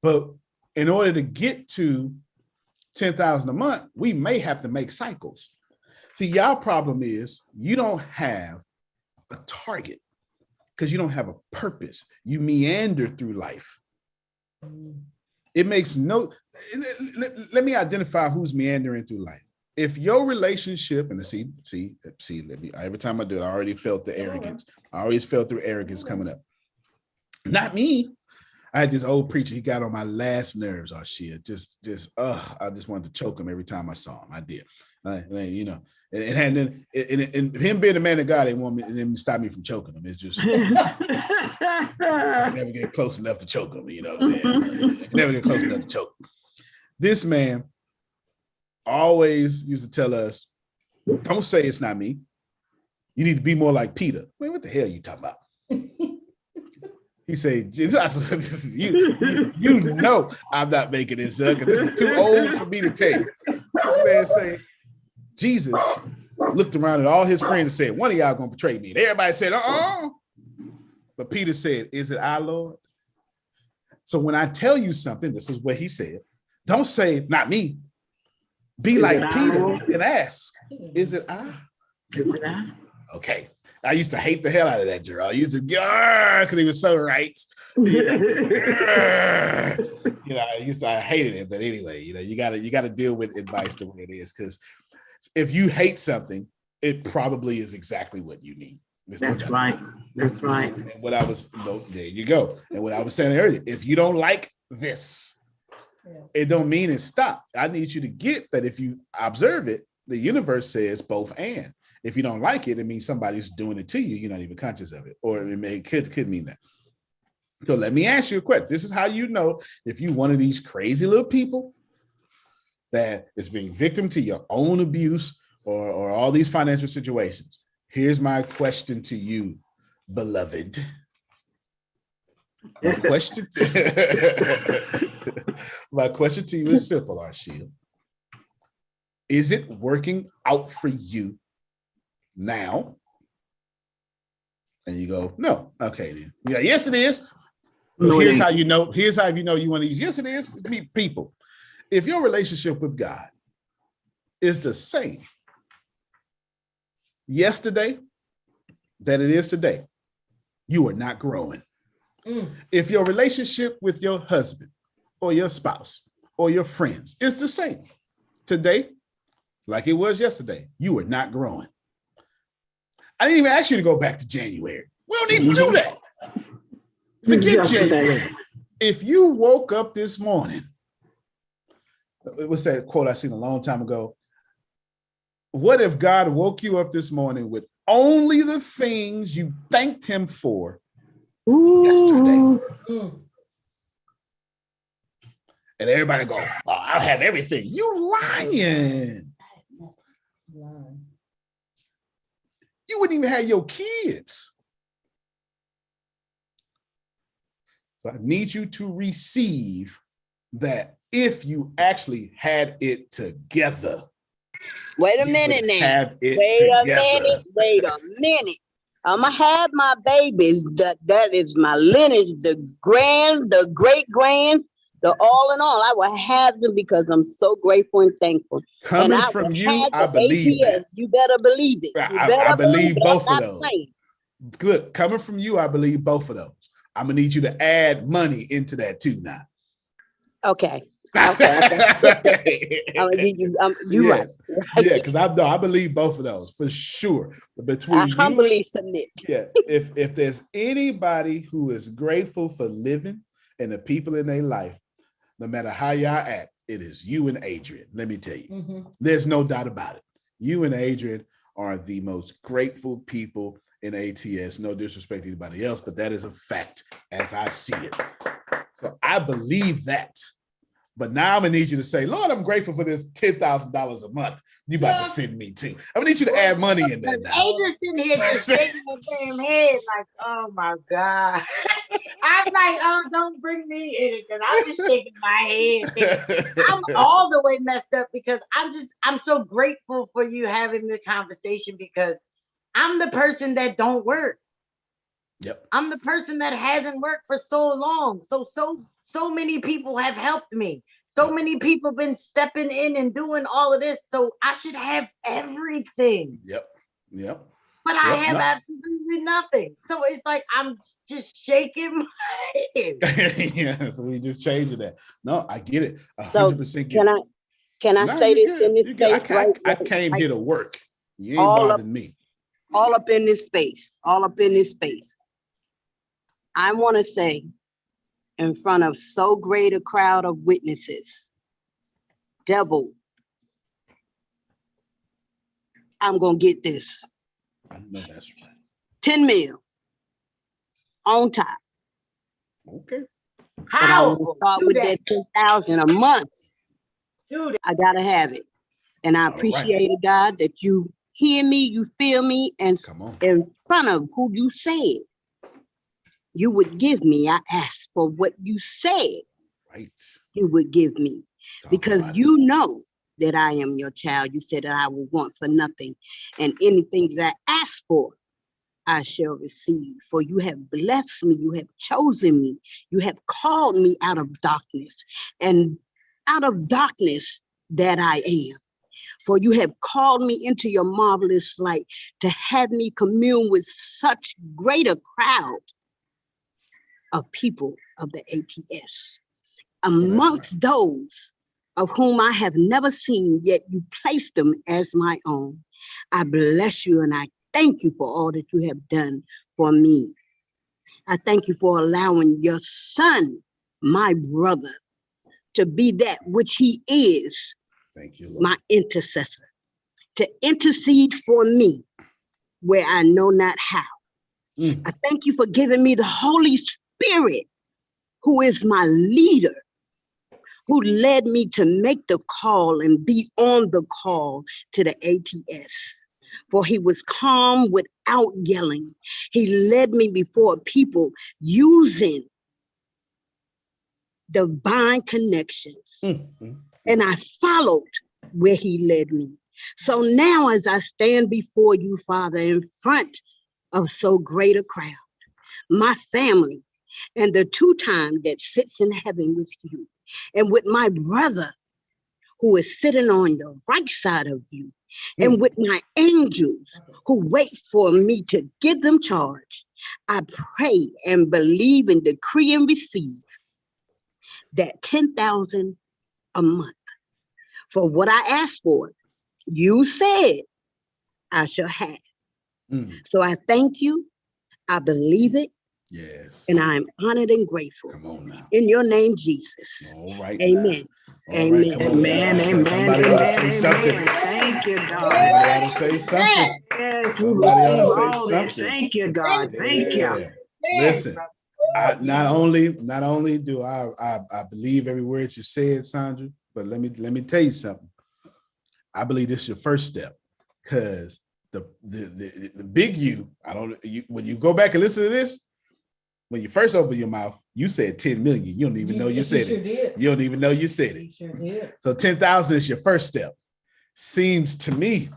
But in order to get to $10,000 a month, we may have to make cycles. See, y'all problem is you don't have a target because you don't have a purpose. You meander through life. It makes no, let me identify who's meandering through life. If your relationship, and see, every time I do it, I already felt the arrogance. I always felt the arrogance coming up. Not me. I had this old preacher, he got on my last nerves, I just wanted to choke him every time I saw him. I did. You know, and him being a man of God, they want me to stop me from choking him. It's just I never get close enough to choke him, you know what I'm saying? I never get close enough to choke him. This man always used to tell us, don't say it's not me. You need to be more like Peter. Wait, what the hell are you talking about? He said, you know I'm not making this up because this is too old for me to take. This man say, Jesus looked around at all his friends and said, one of y'all gonna betray me. And everybody said, But Peter said, is it I, Lord? So when I tell you something, this is what he said. Don't say, not me. Be like Peter and ask, is it I? Is it I? Okay. I used to hate the hell out of that, Gerald. I used to because he was so right. I hated it. But anyway, you gotta deal with advice the way it is. Because if you hate something, it probably is exactly what you need. That's right. That's right. And what I was, there you go. And what I was saying earlier, if you don't like this, it don't mean it stopped. I need you to get that if you observe it, the universe says both and. If you don't like it, it means somebody's doing it to you. You're not even conscious of it. Or it could mean that. So let me ask you a question. This is how you know if you're one of these crazy little people that is being victim to your own abuse or all these financial situations. Here's my question to you, beloved. My question to you is simple, Arshia. Is it working out for you now? And you go, no. Okay, then. Yeah, yes, it is. So here's how you know. Here's how you know you want these. Yes, it is. People, if your relationship with God is the same yesterday that it is today, you are not growing. If your relationship with your husband or your spouse or your friends is the same today like it was yesterday, you are not growing. I didn't even ask you to go back to January. We don't need to do that. Forget January. If you woke up this morning, what's that quote I seen a long time ago? What if God woke you up this morning with only the things you thanked him for yesterday? And everybody go, oh, I'll have everything. You lying. You wouldn't even have your kids. So I need you to receive that if you actually had it together. Wait a minute now. Wait a minute. I'ma have my babies. That is my lineage, the great grand, the all in all. I will have them because I'm so grateful and thankful. Coming from you, I believe that. You better believe it. I believe both of those. Good. Coming from you, I believe both of those. I'm gonna need you to add money into that too now. Okay. Okay. You're right. Yeah, because I believe both of those for sure. Between I humbly submit. Yeah. If there's anybody who is grateful for living and the people in their life, no matter how y'all act, it is you and Adrian. Let me tell you, there's no doubt about it. You and Adrian are the most grateful people in ATS. No disrespect to anybody else, but that is a fact as I see it. So I believe that. But now I'm gonna need you to say, Lord, I'm grateful for this $10,000 a month. You about to send me too. I'm gonna need you to add money in there now. Adrian's sitting here just shaking his damn head like, oh my God. I'm like, oh, don't bring me in it because I'm just shaking my head. I'm all the way messed up because I'm so grateful for you having the conversation because I'm the person that don't work. Yep. I'm the person that hasn't worked for so long. So many people have helped me. So many people been stepping in and doing all of this. So I should have everything. Yep. But I have absolutely nothing. So it's like I'm just shaking my head. Yeah, so we just changing that. No, I get it. 100%. So can I say this in this space? I came here to work. You ain't bothering me. All up in this space. I want to say, in front of so great a crowd of witnesses, devil, I'm going to get this. I know that's right. 10 mil on top. Okay. But I will start with that 10,000 a month. Dude, I got to have it. And I appreciate it, God, that you hear me, you feel me, and in front of who you said you would give me. I asked for what you said you would give me. Because you know that I am your child. You said that I will want for nothing. And anything that I ask for, I shall receive. For you have blessed me. You have chosen me. You have called me out of darkness. And out of darkness that I am. For you have called me into your marvelous light to have me commune with such greater crowd of people of the ATS. Amongst those of whom I have never seen, yet you placed them as my own. I bless you and I thank you for all that you have done for me. I thank you for allowing your son, my brother, to be that which he is, thank you, Lord. My intercessor, to intercede for me where I know not how. I thank you for giving me the Holy Spirit, who is my leader, who led me to make the call and be on the call to the ATS. For he was calm without yelling. He led me before people using divine connections. And I followed where he led me. So now as I stand before you, Father, in front of so great a crowd, my family, and the two-time that sits in heaven with you, and with my brother who is sitting on the right side of you, and with my angels who wait for me to give them charge, I pray and believe and decree and receive that 10,000 a month for what I asked for. You said I shall have. So I thank you. I believe it. Yes. And I'm honored and grateful. Come on now. In your name, Jesus. All right. Amen. All right, come on. Amen. Somebody ought to say something. Thank you, God. Somebody ought to say something. Yes, we Somebody ought to receive say all that. something. Thank you, God. Thank you. Yeah. Listen, not only do I believe every word you said, Sandra, but let me tell you something. I believe this is your first step, because the big when you go back and listen to this, when you first open your mouth, you said 10 million. You don't even know you said it. Did. You don't even know you said it. Sure did. So 10,000 is your first step. Seems to me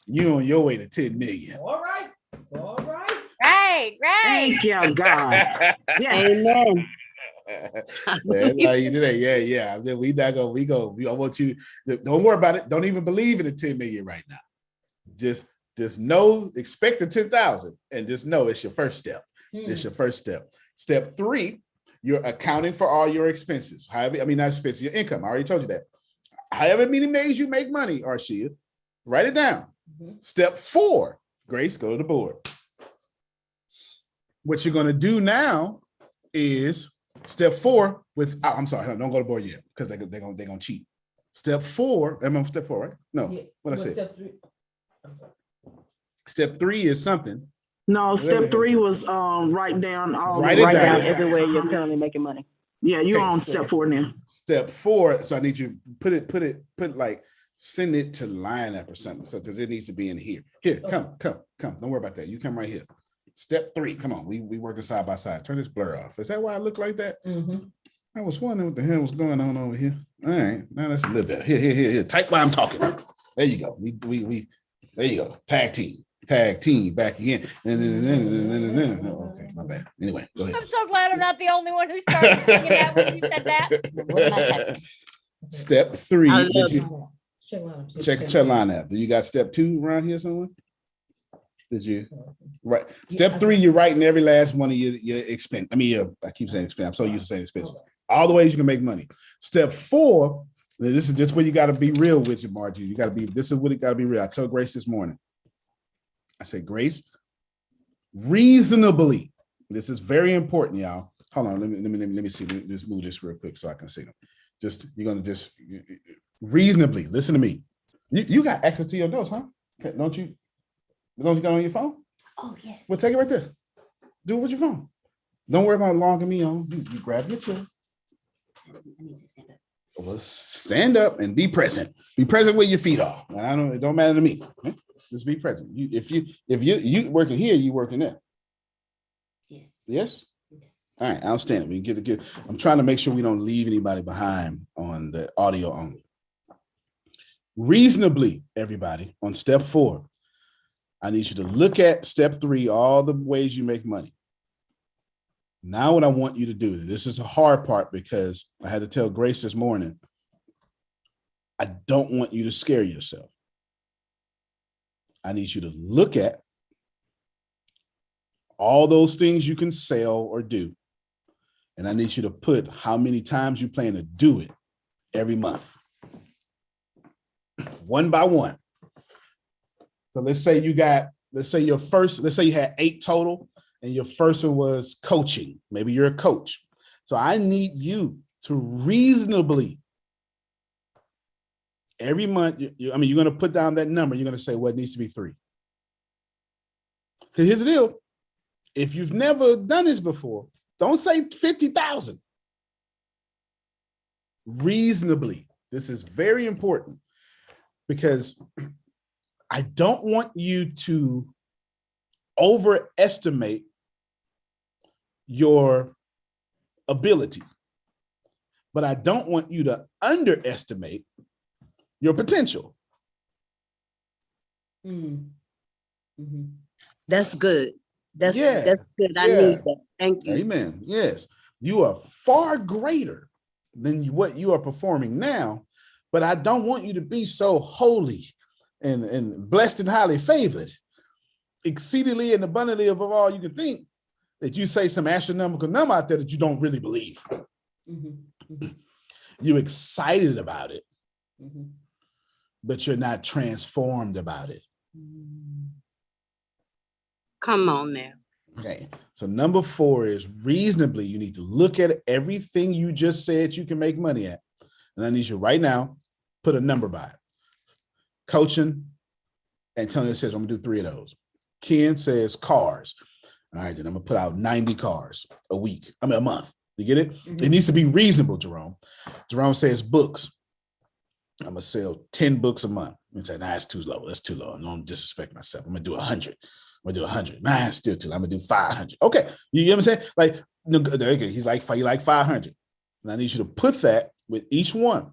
you on your way to 10 million. All right. Right. Thank you, God. Yes. Amen. Yeah. I mean, I want you, don't worry about it. Don't even believe in the 10 million right now. Just know, expect the 10,000 and just know it's your first step. It's your first step. Step 3, you're accounting for all your expenses. Not expenses, your income. I already told you that. However many days you make money, Arshia, write it down. Step 4, Grace, go to the board. What you're going to do now is step 4 with, I'm sorry, don't go to the board yet, because they're going to cheat. Step 4, I'm on step 4, right? No, what I said. Step 3? Step 3 is something. No, step 3 was write down all. Write it down everywhere you're currently making money. Yeah, you're on step 4 now. Step 4. So I need you to put like, send it to line up or something. So because it needs to be in here. Here, come. Don't worry about that. You come right here. Step 3. Come on. We working side by side. Turn this blur off. Is that why I look like that? I was wondering what the hell was going on over here. All right. Now that's a little better. Here. Type while I'm talking. There you go. We there you go. Tag team back again. Okay, my bad. Anyway, go ahead. I'm so glad I'm not the only one who started singing that when you said that. Step 3. Check your line out. Do you got step 2 around here somewhere? Did you? Right. Step 3, you're writing every last one of your expense. I keep saying expense. I'm so used to saying expenses. All the ways you can make money. Step 4, this is just where you got to be real with you, Margie. This is what it got to be real. I told Grace this morning. I said, Grace, reasonably. This is very important, y'all. Hold on, let me see. Let me just move this real quick so I can see them. You're gonna just reasonably listen to me. You got access to your notes, huh? Don't you? Don't you got it on your phone? Oh yes. Well, take it right there. Do it with your phone. Don't worry about logging me on. You grab your chair. Well, stand up and be present. Be present where your feet are. And it don't matter to me. Okay? Just be present. If you working here, you working there. Yes. Yes? All right, outstanding. We can get. I'm trying to make sure we don't leave anybody behind on the audio only. Reasonably, everybody, on step 4, I need you to look at step 3, all the ways you make money. Now what I want you to do, this is a hard part because I had to tell Grace this morning, I don't want you to scare yourself. I need you to look at all those things you can sell or do. And I need you to put how many times you plan to do it every month. One by one. So let's say you got let's say you had 8 total, and your first one was coaching. Maybe you're a coach. So I need you to reasonably every month. You're going to put down that number. You're going to say, well, it needs to be 3. Because here's the deal. If you've never done this before, don't say 50,000. Reasonably. This is very important because I don't want you to overestimate your ability, but I don't want you to underestimate your potential. Mm-hmm. That's good. That's good. I Yeah. need that. Thank you. Amen. Yes. You are far greater than what you are performing now, but I don't want you to be so holy and blessed and highly favored, exceedingly and abundantly above all you can think, that you say some astronomical number out there that you don't really believe. You're excited about it, but you're not transformed about it. Come on now. Okay. So number 4 is reasonably, you need to look at everything you just said you can make money at. And I need you right now, put a number by it. Coaching, Antonio says, I'm gonna do 3 of those. Ken says cars. All right, then I'm gonna put out 90 cars a month. You get it? It needs to be reasonable, Jerome. Jerome says books. I'm gonna sell 10 books a month. And say, nah, it's too low. That's too low. I don't disrespect myself. I'm gonna do 100. I'm gonna do 100. Nah, it's still too low. I'm gonna do 500. Okay, you know what I'm saying? Like, okay, he's like 500. And I need you to put that with each one,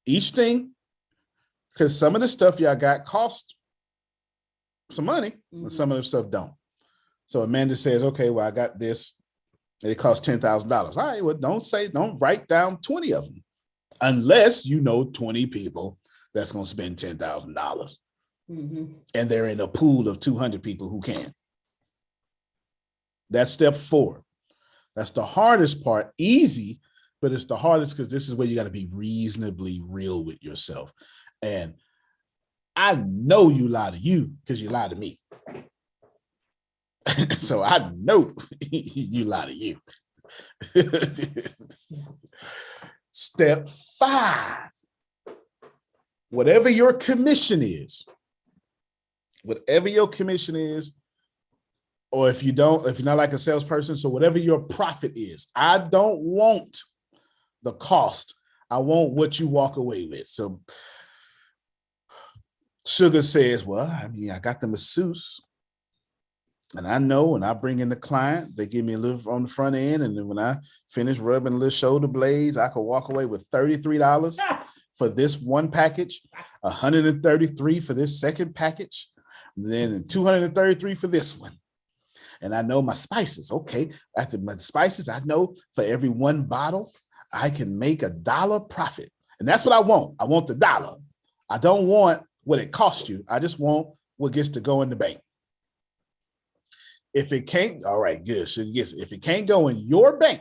each thing, because some of the stuff y'all got cost some money, and some of the stuff don't. So Amanda says, okay, well, I got this. It costs $10,000. All right, well, don't write down 20 of them unless you know 20 people that's going to spend $10,000. And they're in a pool of 200 people who can. That's step 4. That's the hardest part. Easy, but it's the hardest because this is where you got to be reasonably real with yourself. And I know you lie to you because you lie to me. So I know you lie to you. Step 5. Whatever your commission is, or if you're not like a salesperson, so whatever your profit is, I don't want the cost. I want what you walk away with. So Sugar says, well, I mean, I got the masseuse. And I know when I bring in the client, they give me a little on the front end. And then when I finish rubbing a little shoulder blades, I could walk away with $33 for this one package, $133 for this second package, then $233 for this one. And I know my spices. Okay. After my spices, I know for every one bottle, I can make $1 profit. And that's what I want. I want the $1. I don't want what it costs you. I just want what gets to go in the bank. If it can't, all right, good. So yes, if it can't go in your bank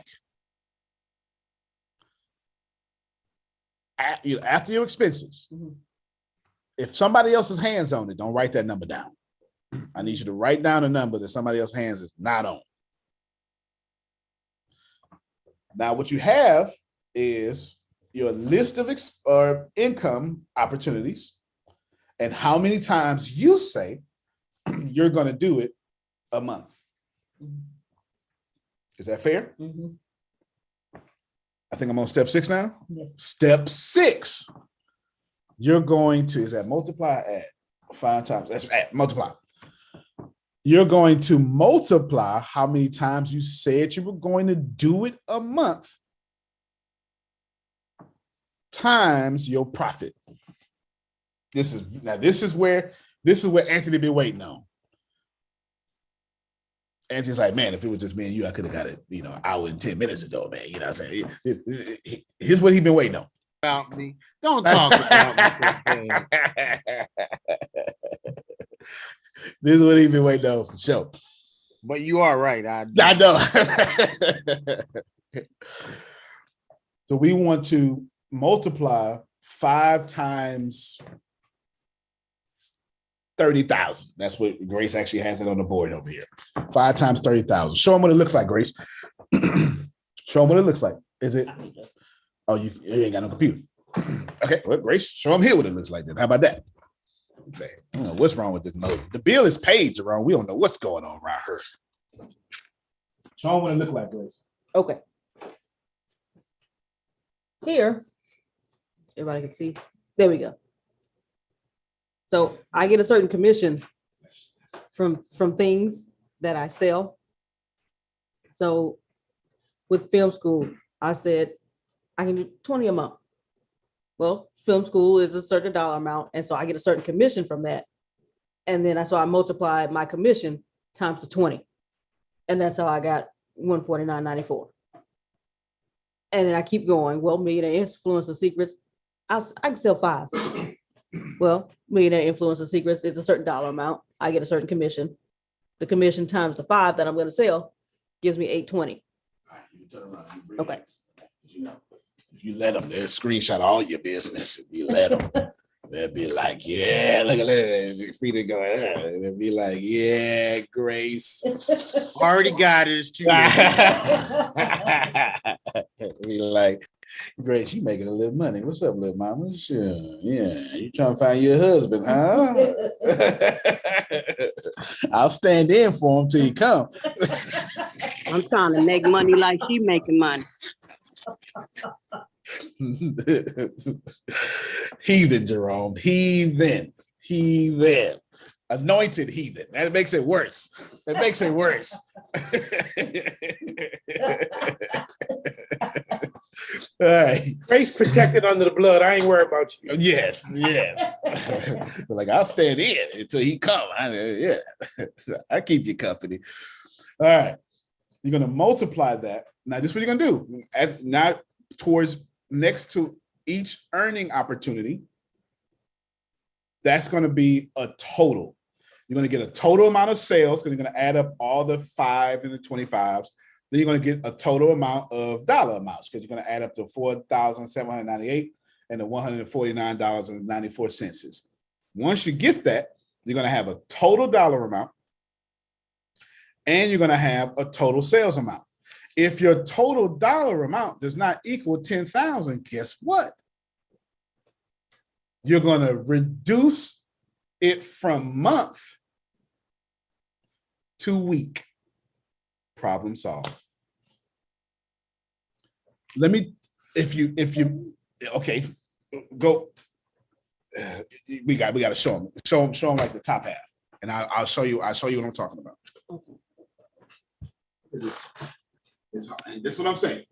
after your expenses, if somebody else's hands on it, don't write that number down. I need you to write down a number that somebody else's hands is not on. Now, what you have is your list of income opportunities and how many times you say you're going to do it a month. Is that fair? I think I'm on step 6 now. Yes. Step 6, you're going to, is that multiply, add 5 times? That's add, multiply. You're going to multiply how many times you said you were going to do it a month times your profit. This is where Anthony been waiting on. Anthony's like, man, if it was just me and you, I could have got it, an hour and 10 minutes ago, man. You know what I'm saying? Here's what he's been waiting on. About me. Don't talk about me. This is what he's been waiting on for sure. But you are right. I know. So we want to multiply 5 times 30,000. That's what Grace actually has it on the board over here. 5 times 30,000. Show them what it looks like, Grace. Show them what it looks like. Is it? Oh, you ain't got no computer. Okay, well, Grace, show them here what it looks like then. How about that? Okay. I don't know what's wrong with this note. The bill is paid, Jerome. We don't know what's going on around here. Show them what it looks like, Grace. Okay. Here, everybody can see. There we go. So I get a certain commission from things that I sell. So with film school, I said I can do 20 a month. Well, film school is a certain dollar amount, and so I get a certain commission from that. And then I multiplied my commission times the 20. And that's how I got $149.94. And then I keep going. Well, Millionaire Influencer Secrets, I can sell 5. Well, Millionaire Influencer Secrets is a certain dollar amount. I get a certain commission. The commission times the 5 that I'm going to sell gives me $820. Okay. If you let them, they'll screenshot all your business. If you let them, they'll be like, yeah, look at that. Frida going, they'll be like, yeah, Grace. Already got it. It's too late. Be like, Grace, you making a little money. What's up, little mama? Sure. Yeah. You trying to find your husband, huh? I'll stand in for him till you come. I'm trying to make money like she making money. Heathen, Jerome. Heathen. Anointed heathen. That makes it worse. It makes it worse. All right. Grace protected under the blood. I ain't worried about you. Yes. Like, I'll stand in until he come. I keep you company. All right. You're going to multiply that. Now, this is what you're going to do. Now, towards next to each earning opportunity, that's going to be a total. You're going to get a total amount of sales because you're going to add up all the 5 and the 25s. Then you're going to get a total amount of dollar amounts because you're going to add up to $4,798 and the $149.94. Once you get that, you're going to have a total dollar amount and you're going to have a total sales amount. If your total dollar amount does not equal 10,000, guess what? You're going to reduce it from month to week. Problem solved. Let me, okay, go. We got to show them like the top half, and I'll show you what I'm talking about. This is what I'm saying.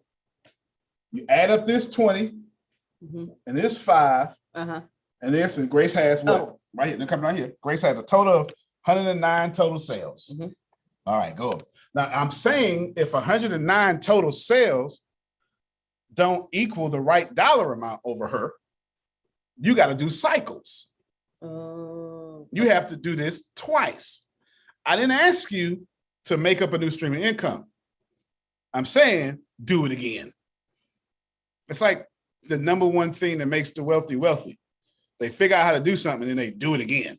You add up this 20 and this 5, and this, and Grace has what? Right here, they're coming right here. Grace has a total of 109 total sales. All right, go. Now I'm saying if 109 total sales don't equal the right dollar amount over her, you got to do cycles. You have to do this twice. I didn't ask you to make up a new stream of income. I'm saying do it again. It's like the number one thing that makes the wealthy wealthy. They figure out how to do something and then they do it again.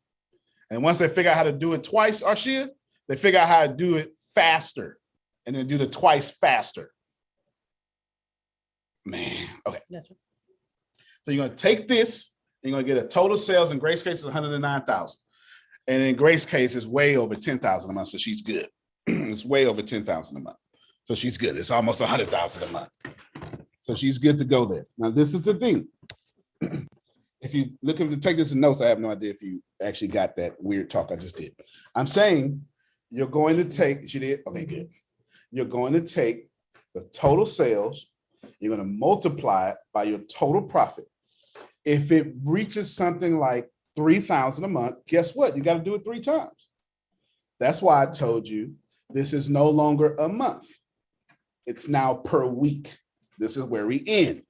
And once they figure out how to do it twice, Arshia, they figure out how to do it faster and then do the twice faster. Man, okay. So you're going to take this, you're going to get a total sales in Grace case is 109,000. And in Grace case is way over 10,000 a month, so she's good. It's way over 10,000 a month. So she's good. It's almost 100,000 a month. So she's good to go there. Now, this is the thing. If you look to take this in notes, I have no idea if you actually got that weird talk I just did. I'm saying you're going to take, she did? Okay, good. You're going to take the total sales, you're going to multiply it by your total profit. If it reaches something like 3,000 a month, guess what? You got to do it 3 times. That's why I told you this is no longer a month. It's now per week. This is where we end.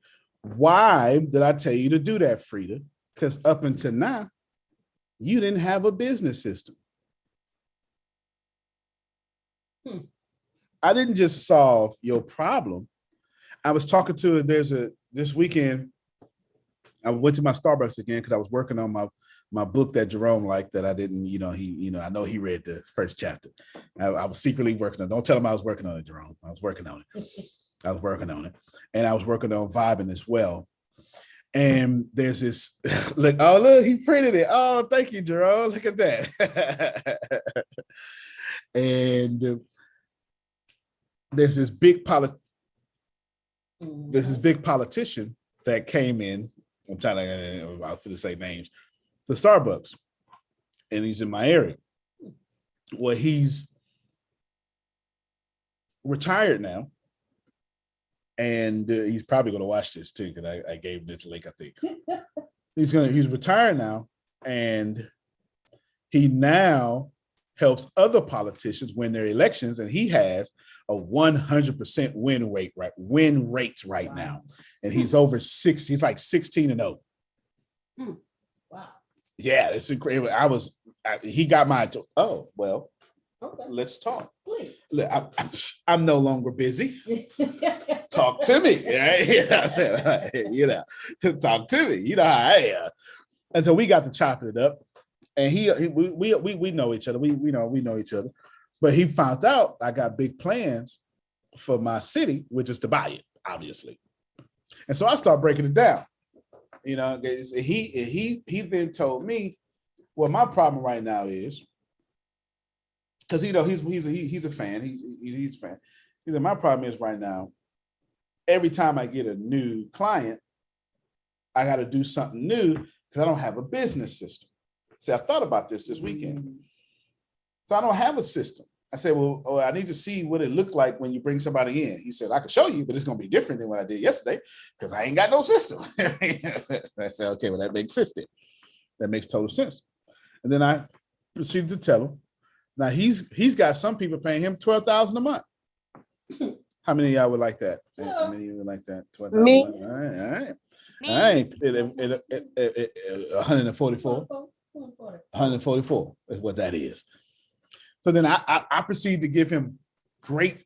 Why did I tell you to do that, Frida? Because up until now, you didn't have a business system. I didn't just solve your problem. I was talking to this weekend. I went to my Starbucks again because I was working on my book that Jerome liked that I didn't, I know he read the first chapter. I was secretly working on it. Don't tell him I was working on it, Jerome. I was working on it. And I was working on Vibing as well. And there's this, look, he printed it. Oh, thank you, Jerome. Look at that. And there's this big politician that came in. I'm trying to, I was going to say names, to Starbucks, and he's in my area. Well, he's retired now, and he's probably going to watch this too because I gave him this link. I think he's retired now, and he now helps other politicians win their elections, and he has a 100% win rates right now, and he's over 6. He's like 16-0. Wow. Yeah, it's incredible. He got my. Oh well. Okay. Let's talk. Please. Look, I'm no longer busy. Talk to me. Talk to me. You know how I am. And so we got to chopping it up, and we know each other. We know each other. But he found out I got big plans for my city, which is to buy it, obviously. And so I start breaking it down. He then told me, well, my problem right now is, because he's a fan. He's a fan. He said, my problem is right now, every time I get a new client, I got to do something new because I don't have a business system. See, I thought about this weekend. So I don't have a system. I said, well, I need to see what it looked like when you bring somebody in. He said, I can show you, but it's going to be different than what I did yesterday because I ain't got no system. I said, okay, well, that makes sense then. That makes total sense. And then I proceeded to tell him, now he's got some people paying him $12,000 a month. How many of y'all would like that? How many of you would like that? $12,000 Me. All right. All right. 144. 144 is what that is. So then I proceed to give him great.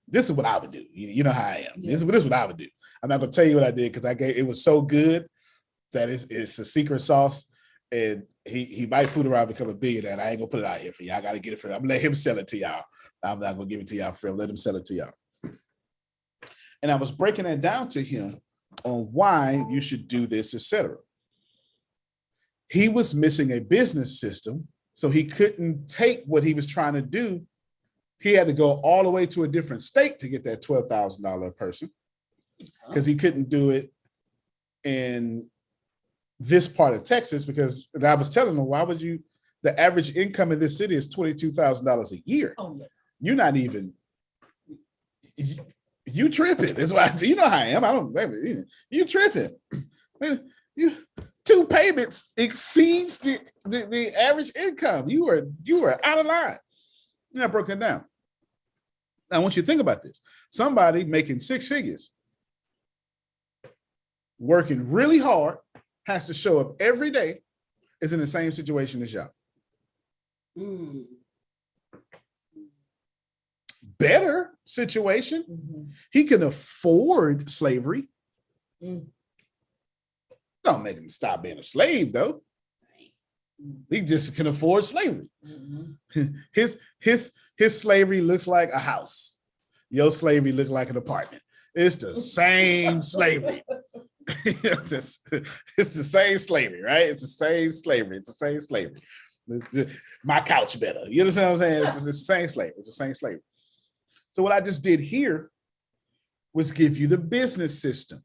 This is what I would do. You know how I am. This is what I would do. I'm not gonna tell you what I did because it was so good that it's a secret sauce, and he might fool around and become a billionaire. And I ain't gonna put it out here for you. I gotta get it for him. I'm gonna let him sell it to y'all. I'm not gonna give it to y'all for him. Let him sell it to y'all. And I was breaking that down to him on why you should do this, etc. He was missing a business system. So he couldn't take what he was trying to do. He had to go all the way to a different state to get that $12,000 person because he couldn't do it in this part of Texas because I was telling him, the average income in this city is $22,000 a year. Oh, yeah. You're not even, you tripping. That's why, you know how I am. You tripping. Two payments exceeds the average income. You are out of line. I broke it down. Now, I want you to think about this. Somebody making 6 figures, working really hard, has to show up every day, is in the same situation as y'all. Better situation. He can afford slavery. Don't make him stop being a slave, though. He just can afford slavery. His slavery looks like a house. Your slavery looks like an apartment. It's the same slavery. It's the same slavery, right? It's the same slavery. It's the same slavery. My couch better. You understand what I'm saying? It's the same slavery. It's the same slavery. So what I just did here was give you the business system.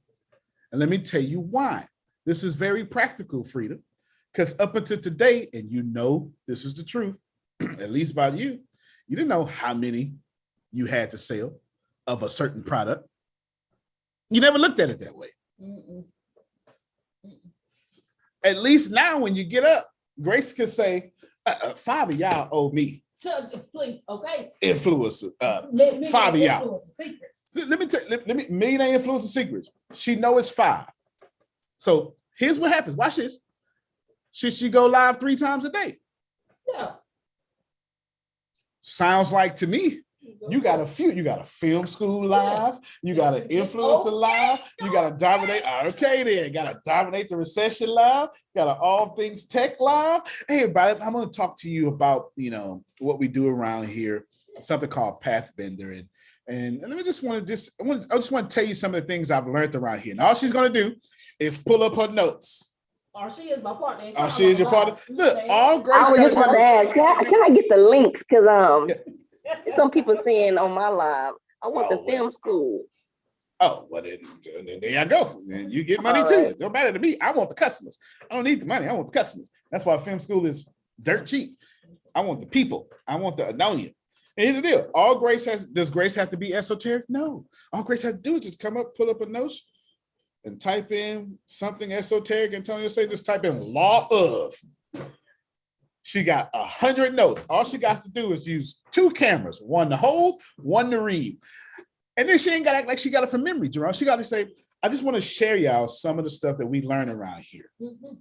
And let me tell you why. This is very practical, Frida, because up until today, and you know this is the truth, at least about you didn't know how many you had to sell of a certain product. You never looked at it that way. At least now when you get up, Grace could say, 5 of y'all owe me. Please, okay. Influencer. 5 of y'all. Let me millionaire influencer secrets. She know it's 5. So here's what happens. Watch this. Should she go live 3 times a day? Yeah. Sounds like to me You got a few. You got a film school live. You got an influencer live. You got to dominate. Okay, then got to dominate the recession live. Got an all things tech live. Hey, everybody, I'm going to talk to you about what we do around here. Something called Pathbender, and I just want to tell you some of the things I've learned around here. And all she's going to do is pull up her notes. Oh, she is my partner. Oh, she is your partner. Look, all Grace. I was just about to ask, can I get the links? Because some people saying on my live, I want the film school. Oh, well, then there you go. Then you get money too. It don't matter to me. I want the customers. I don't need the money. I want the customers. That's why film school is dirt cheap. I want the people. I want the anonia. And here's the deal. Does Grace have to be esoteric? No. All Grace has to do is just come up, pull up a note, and type in something esoteric. Antonio say, just type in law of. She got 100 notes. All she got to do is use 2 cameras, one to hold, one to read. And then she ain't got to act like she got it from memory, Jerome. She got to say, I just want to share y'all some of the stuff that we learn around here. Mm-hmm.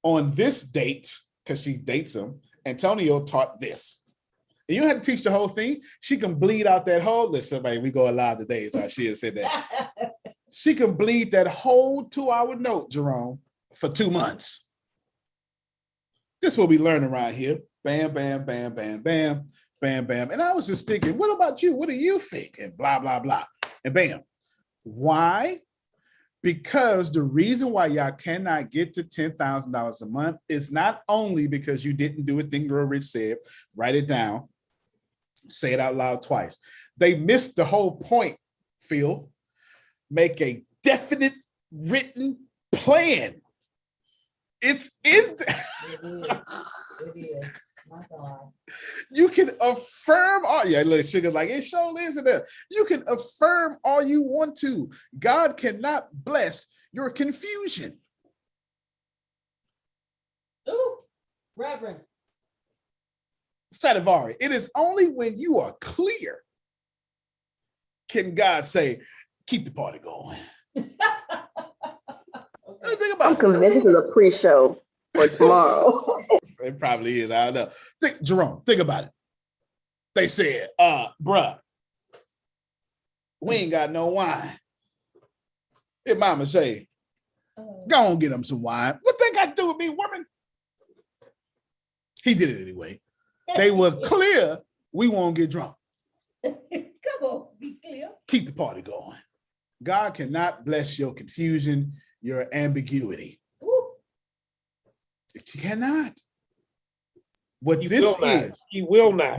On this date, because she dates him, Antonio taught this. And you don't have to teach the whole thing. She can bleed out that whole list. Somebody, we go live today, so she had said that. She can bleed that whole 2-hour note, Jerome, for 2 months. This is what we learn around here. Bam, bam, bam, bam, bam, bam, bam. And I was just thinking, what about you? What do you think? And blah, blah, blah. And bam. Why? Because the reason why y'all cannot get to $10,000 a month is not only because you didn't do a thing Girl Rich said, write it down, say it out loud twice. They missed the whole point, Phil. Make a definite written plan. It's in there. It is. My God. You can affirm all. Yeah, look, Sugar's like, it sure is in there. You can affirm all you want to. God cannot bless your confusion. Ooh, Reverend. Stradivari, it is only when you are clear can God say, keep the party going. I'm convinced this is a pre-show for tomorrow. It probably is. I don't know. Jerome, think about it. They said, bruh, we ain't got no wine. If mama say, go on get him some wine. What they got to do with me, woman? He did it anyway. They were clear we won't get drunk. Come on, be clear. Keep the party going. God cannot bless your confusion, your ambiguity. Ooh. You cannot. What He this will not. is, He will not.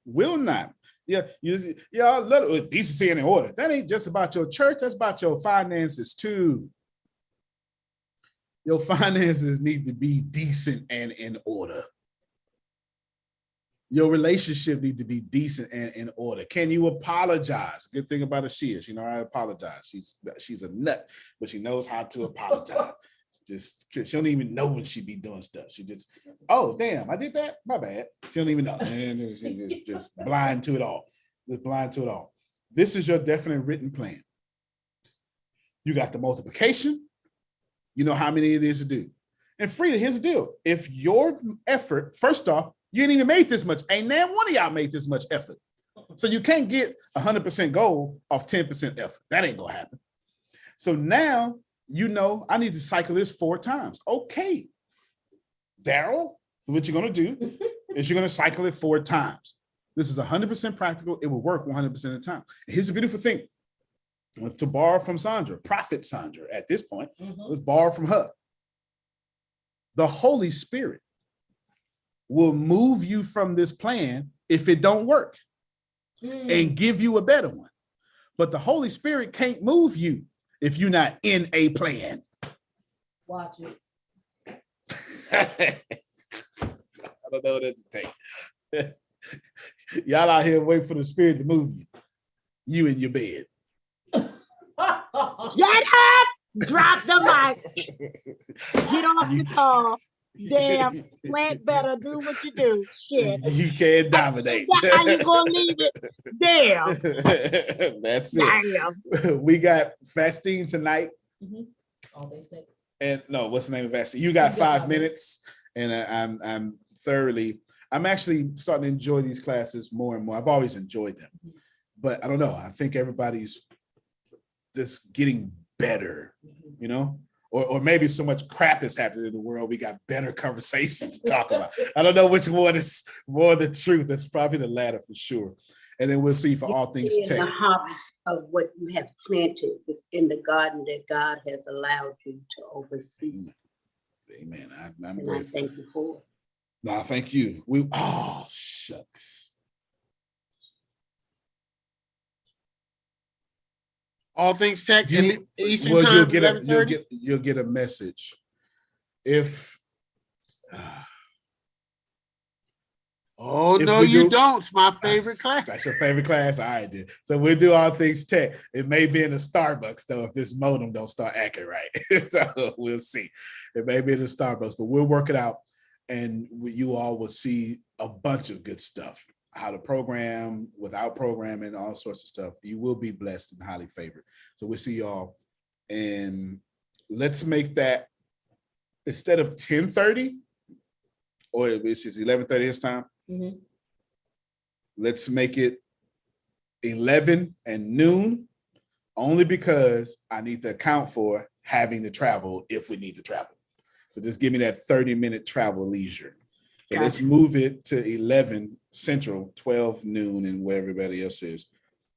Will not. Yeah, y'all let it decency and order. That ain't just about your church, that's about your finances too. Your finances need to be decent and in order. Your relationship need to be decent and in order. Can you apologize? Good thing about her, she is. You know, I apologize. She's a nut, but she knows how to apologize. She don't even know when she be doing stuff. She just, oh damn, I did that. My bad. She don't even know. And she's just blind to it all. Just blind to it all. This is your definite written plan. You got the multiplication. You know how many it is to do. And Frida, here's the deal. If your effort, first off, you ain't even made this much. Ain't none one of y'all made this much effort. So you can't get 100% goal off 10% effort. That ain't gonna happen. So now, you know, I need to cycle this 4 times. Okay, Daryl, what you're gonna do is you're gonna cycle it 4 times. This is 100% practical. It will work 100% of the time. Here's the beautiful thing. To borrow from Sandra, Prophet Sandra at this point, let's borrow from her. The Holy Spirit will move you from this plan if it don't work and give you a better one. But the Holy Spirit can't move you if you're not in a plan. Watch it. I don't know what else to take. Y'all out here waiting for the Spirit to move you. You in your bed. Shut up! Drop the mic. Get off the call. Damn, plant better. Do what you do. Shit. You can't dominate. That's how you gonna leave it? Damn. That's it. Damn. We got fasting tonight. Oh, they say. And no, what's the name of fasting? You got 5 minutes, and I'm thoroughly. I'm actually starting to enjoy these classes more and more. I've always enjoyed them, but I don't know. I think everybody's just getting better, you know, or maybe so much crap is happening in the world. We got better conversations to talk about. I don't know which one is more the truth. It's probably the latter for sure. And then we'll see for all things in tech. the harvest of what you have planted within the garden that God has allowed you to oversee. Amen. I'm and grateful. I thank you for it. No, thank you. Shucks. All things tech. Eastern Well, time. you'll get a message if. Oh no, you don't. It's my favorite class. That's your favorite class. All right, then. So we'll do all things tech. It may be in a Starbucks though if this modem don't start acting right. So we'll see. It may be in a Starbucks, but we'll work it out, and you all will see a bunch of good stuff. How to program without programming, all sorts of stuff. You will be blessed and highly favored. So we'll see y'all, and let's make that instead of 10:30, or it's just 11:30 his time. Mm-hmm. Let's make it 11 and noon, only because I need to account for having to travel if we need to travel. So just give me that 30-minute travel leisure. So Gotcha. Let's move it to 11 Central, 12 noon, and where everybody else is.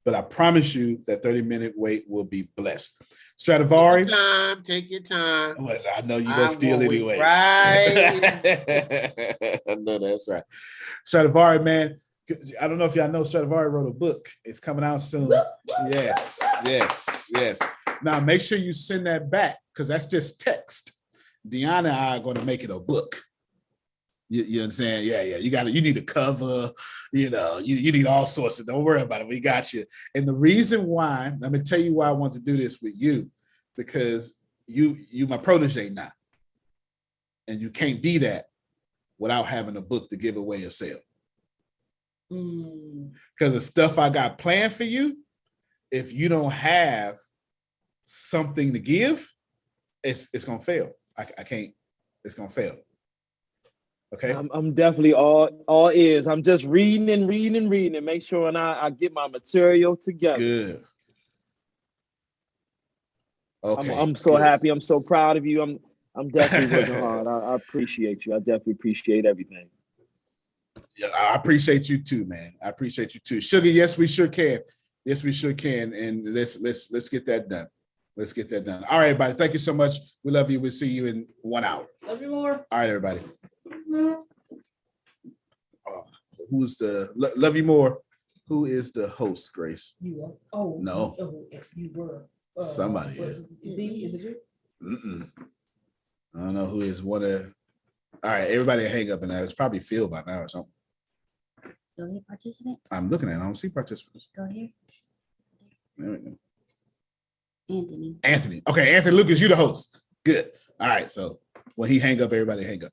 But I promise you that 30-minute wait will be blessed. Stradivari. Take your time. Well, I know you're going to steal anyway. Right. I know that's right. Stradivari, man. I don't know if y'all know Stradivari wrote a book. It's coming out soon. Yes. Now, make sure you send that back because that's just text. Deanna and I are going to make it a book. You understand? Yeah. You need a cover, you need all sorts of, don't worry about it. We got you. And the reason why, let me tell you why I want to do this with you, because you my protege now. And you can't be that without having a book to give away or sell. Because the stuff I got planned for you, if you don't have something to give, it's gonna fail. I can't, it's gonna fail. Okay. I'm definitely all ears. I'm just reading and make sure I get my material together. Good. Okay. I'm so happy. I'm so proud of you. I'm definitely working hard. I appreciate you. I definitely appreciate everything. Yeah, I appreciate you too, man. I appreciate you too. Sugar, yes, we sure can. Yes, we sure can. And let's get that done. Let's get that done. All right, everybody. Thank you so much. We love you. We'll see you in 1 hour. Love you more. All right, everybody. Who's the love you more? Who is the host, Grace? You are. Oh no. If you were somebody. Is it you? I don't know who is one of. All right, everybody hang up, and it's probably Phil by now or something. Go here, participants. I'm looking at it. I don't see participants. Go here. There we go. Anthony. Anthony. Okay, Anthony Lucas, you the host. Good. All right. So when he hang up, everybody hang up.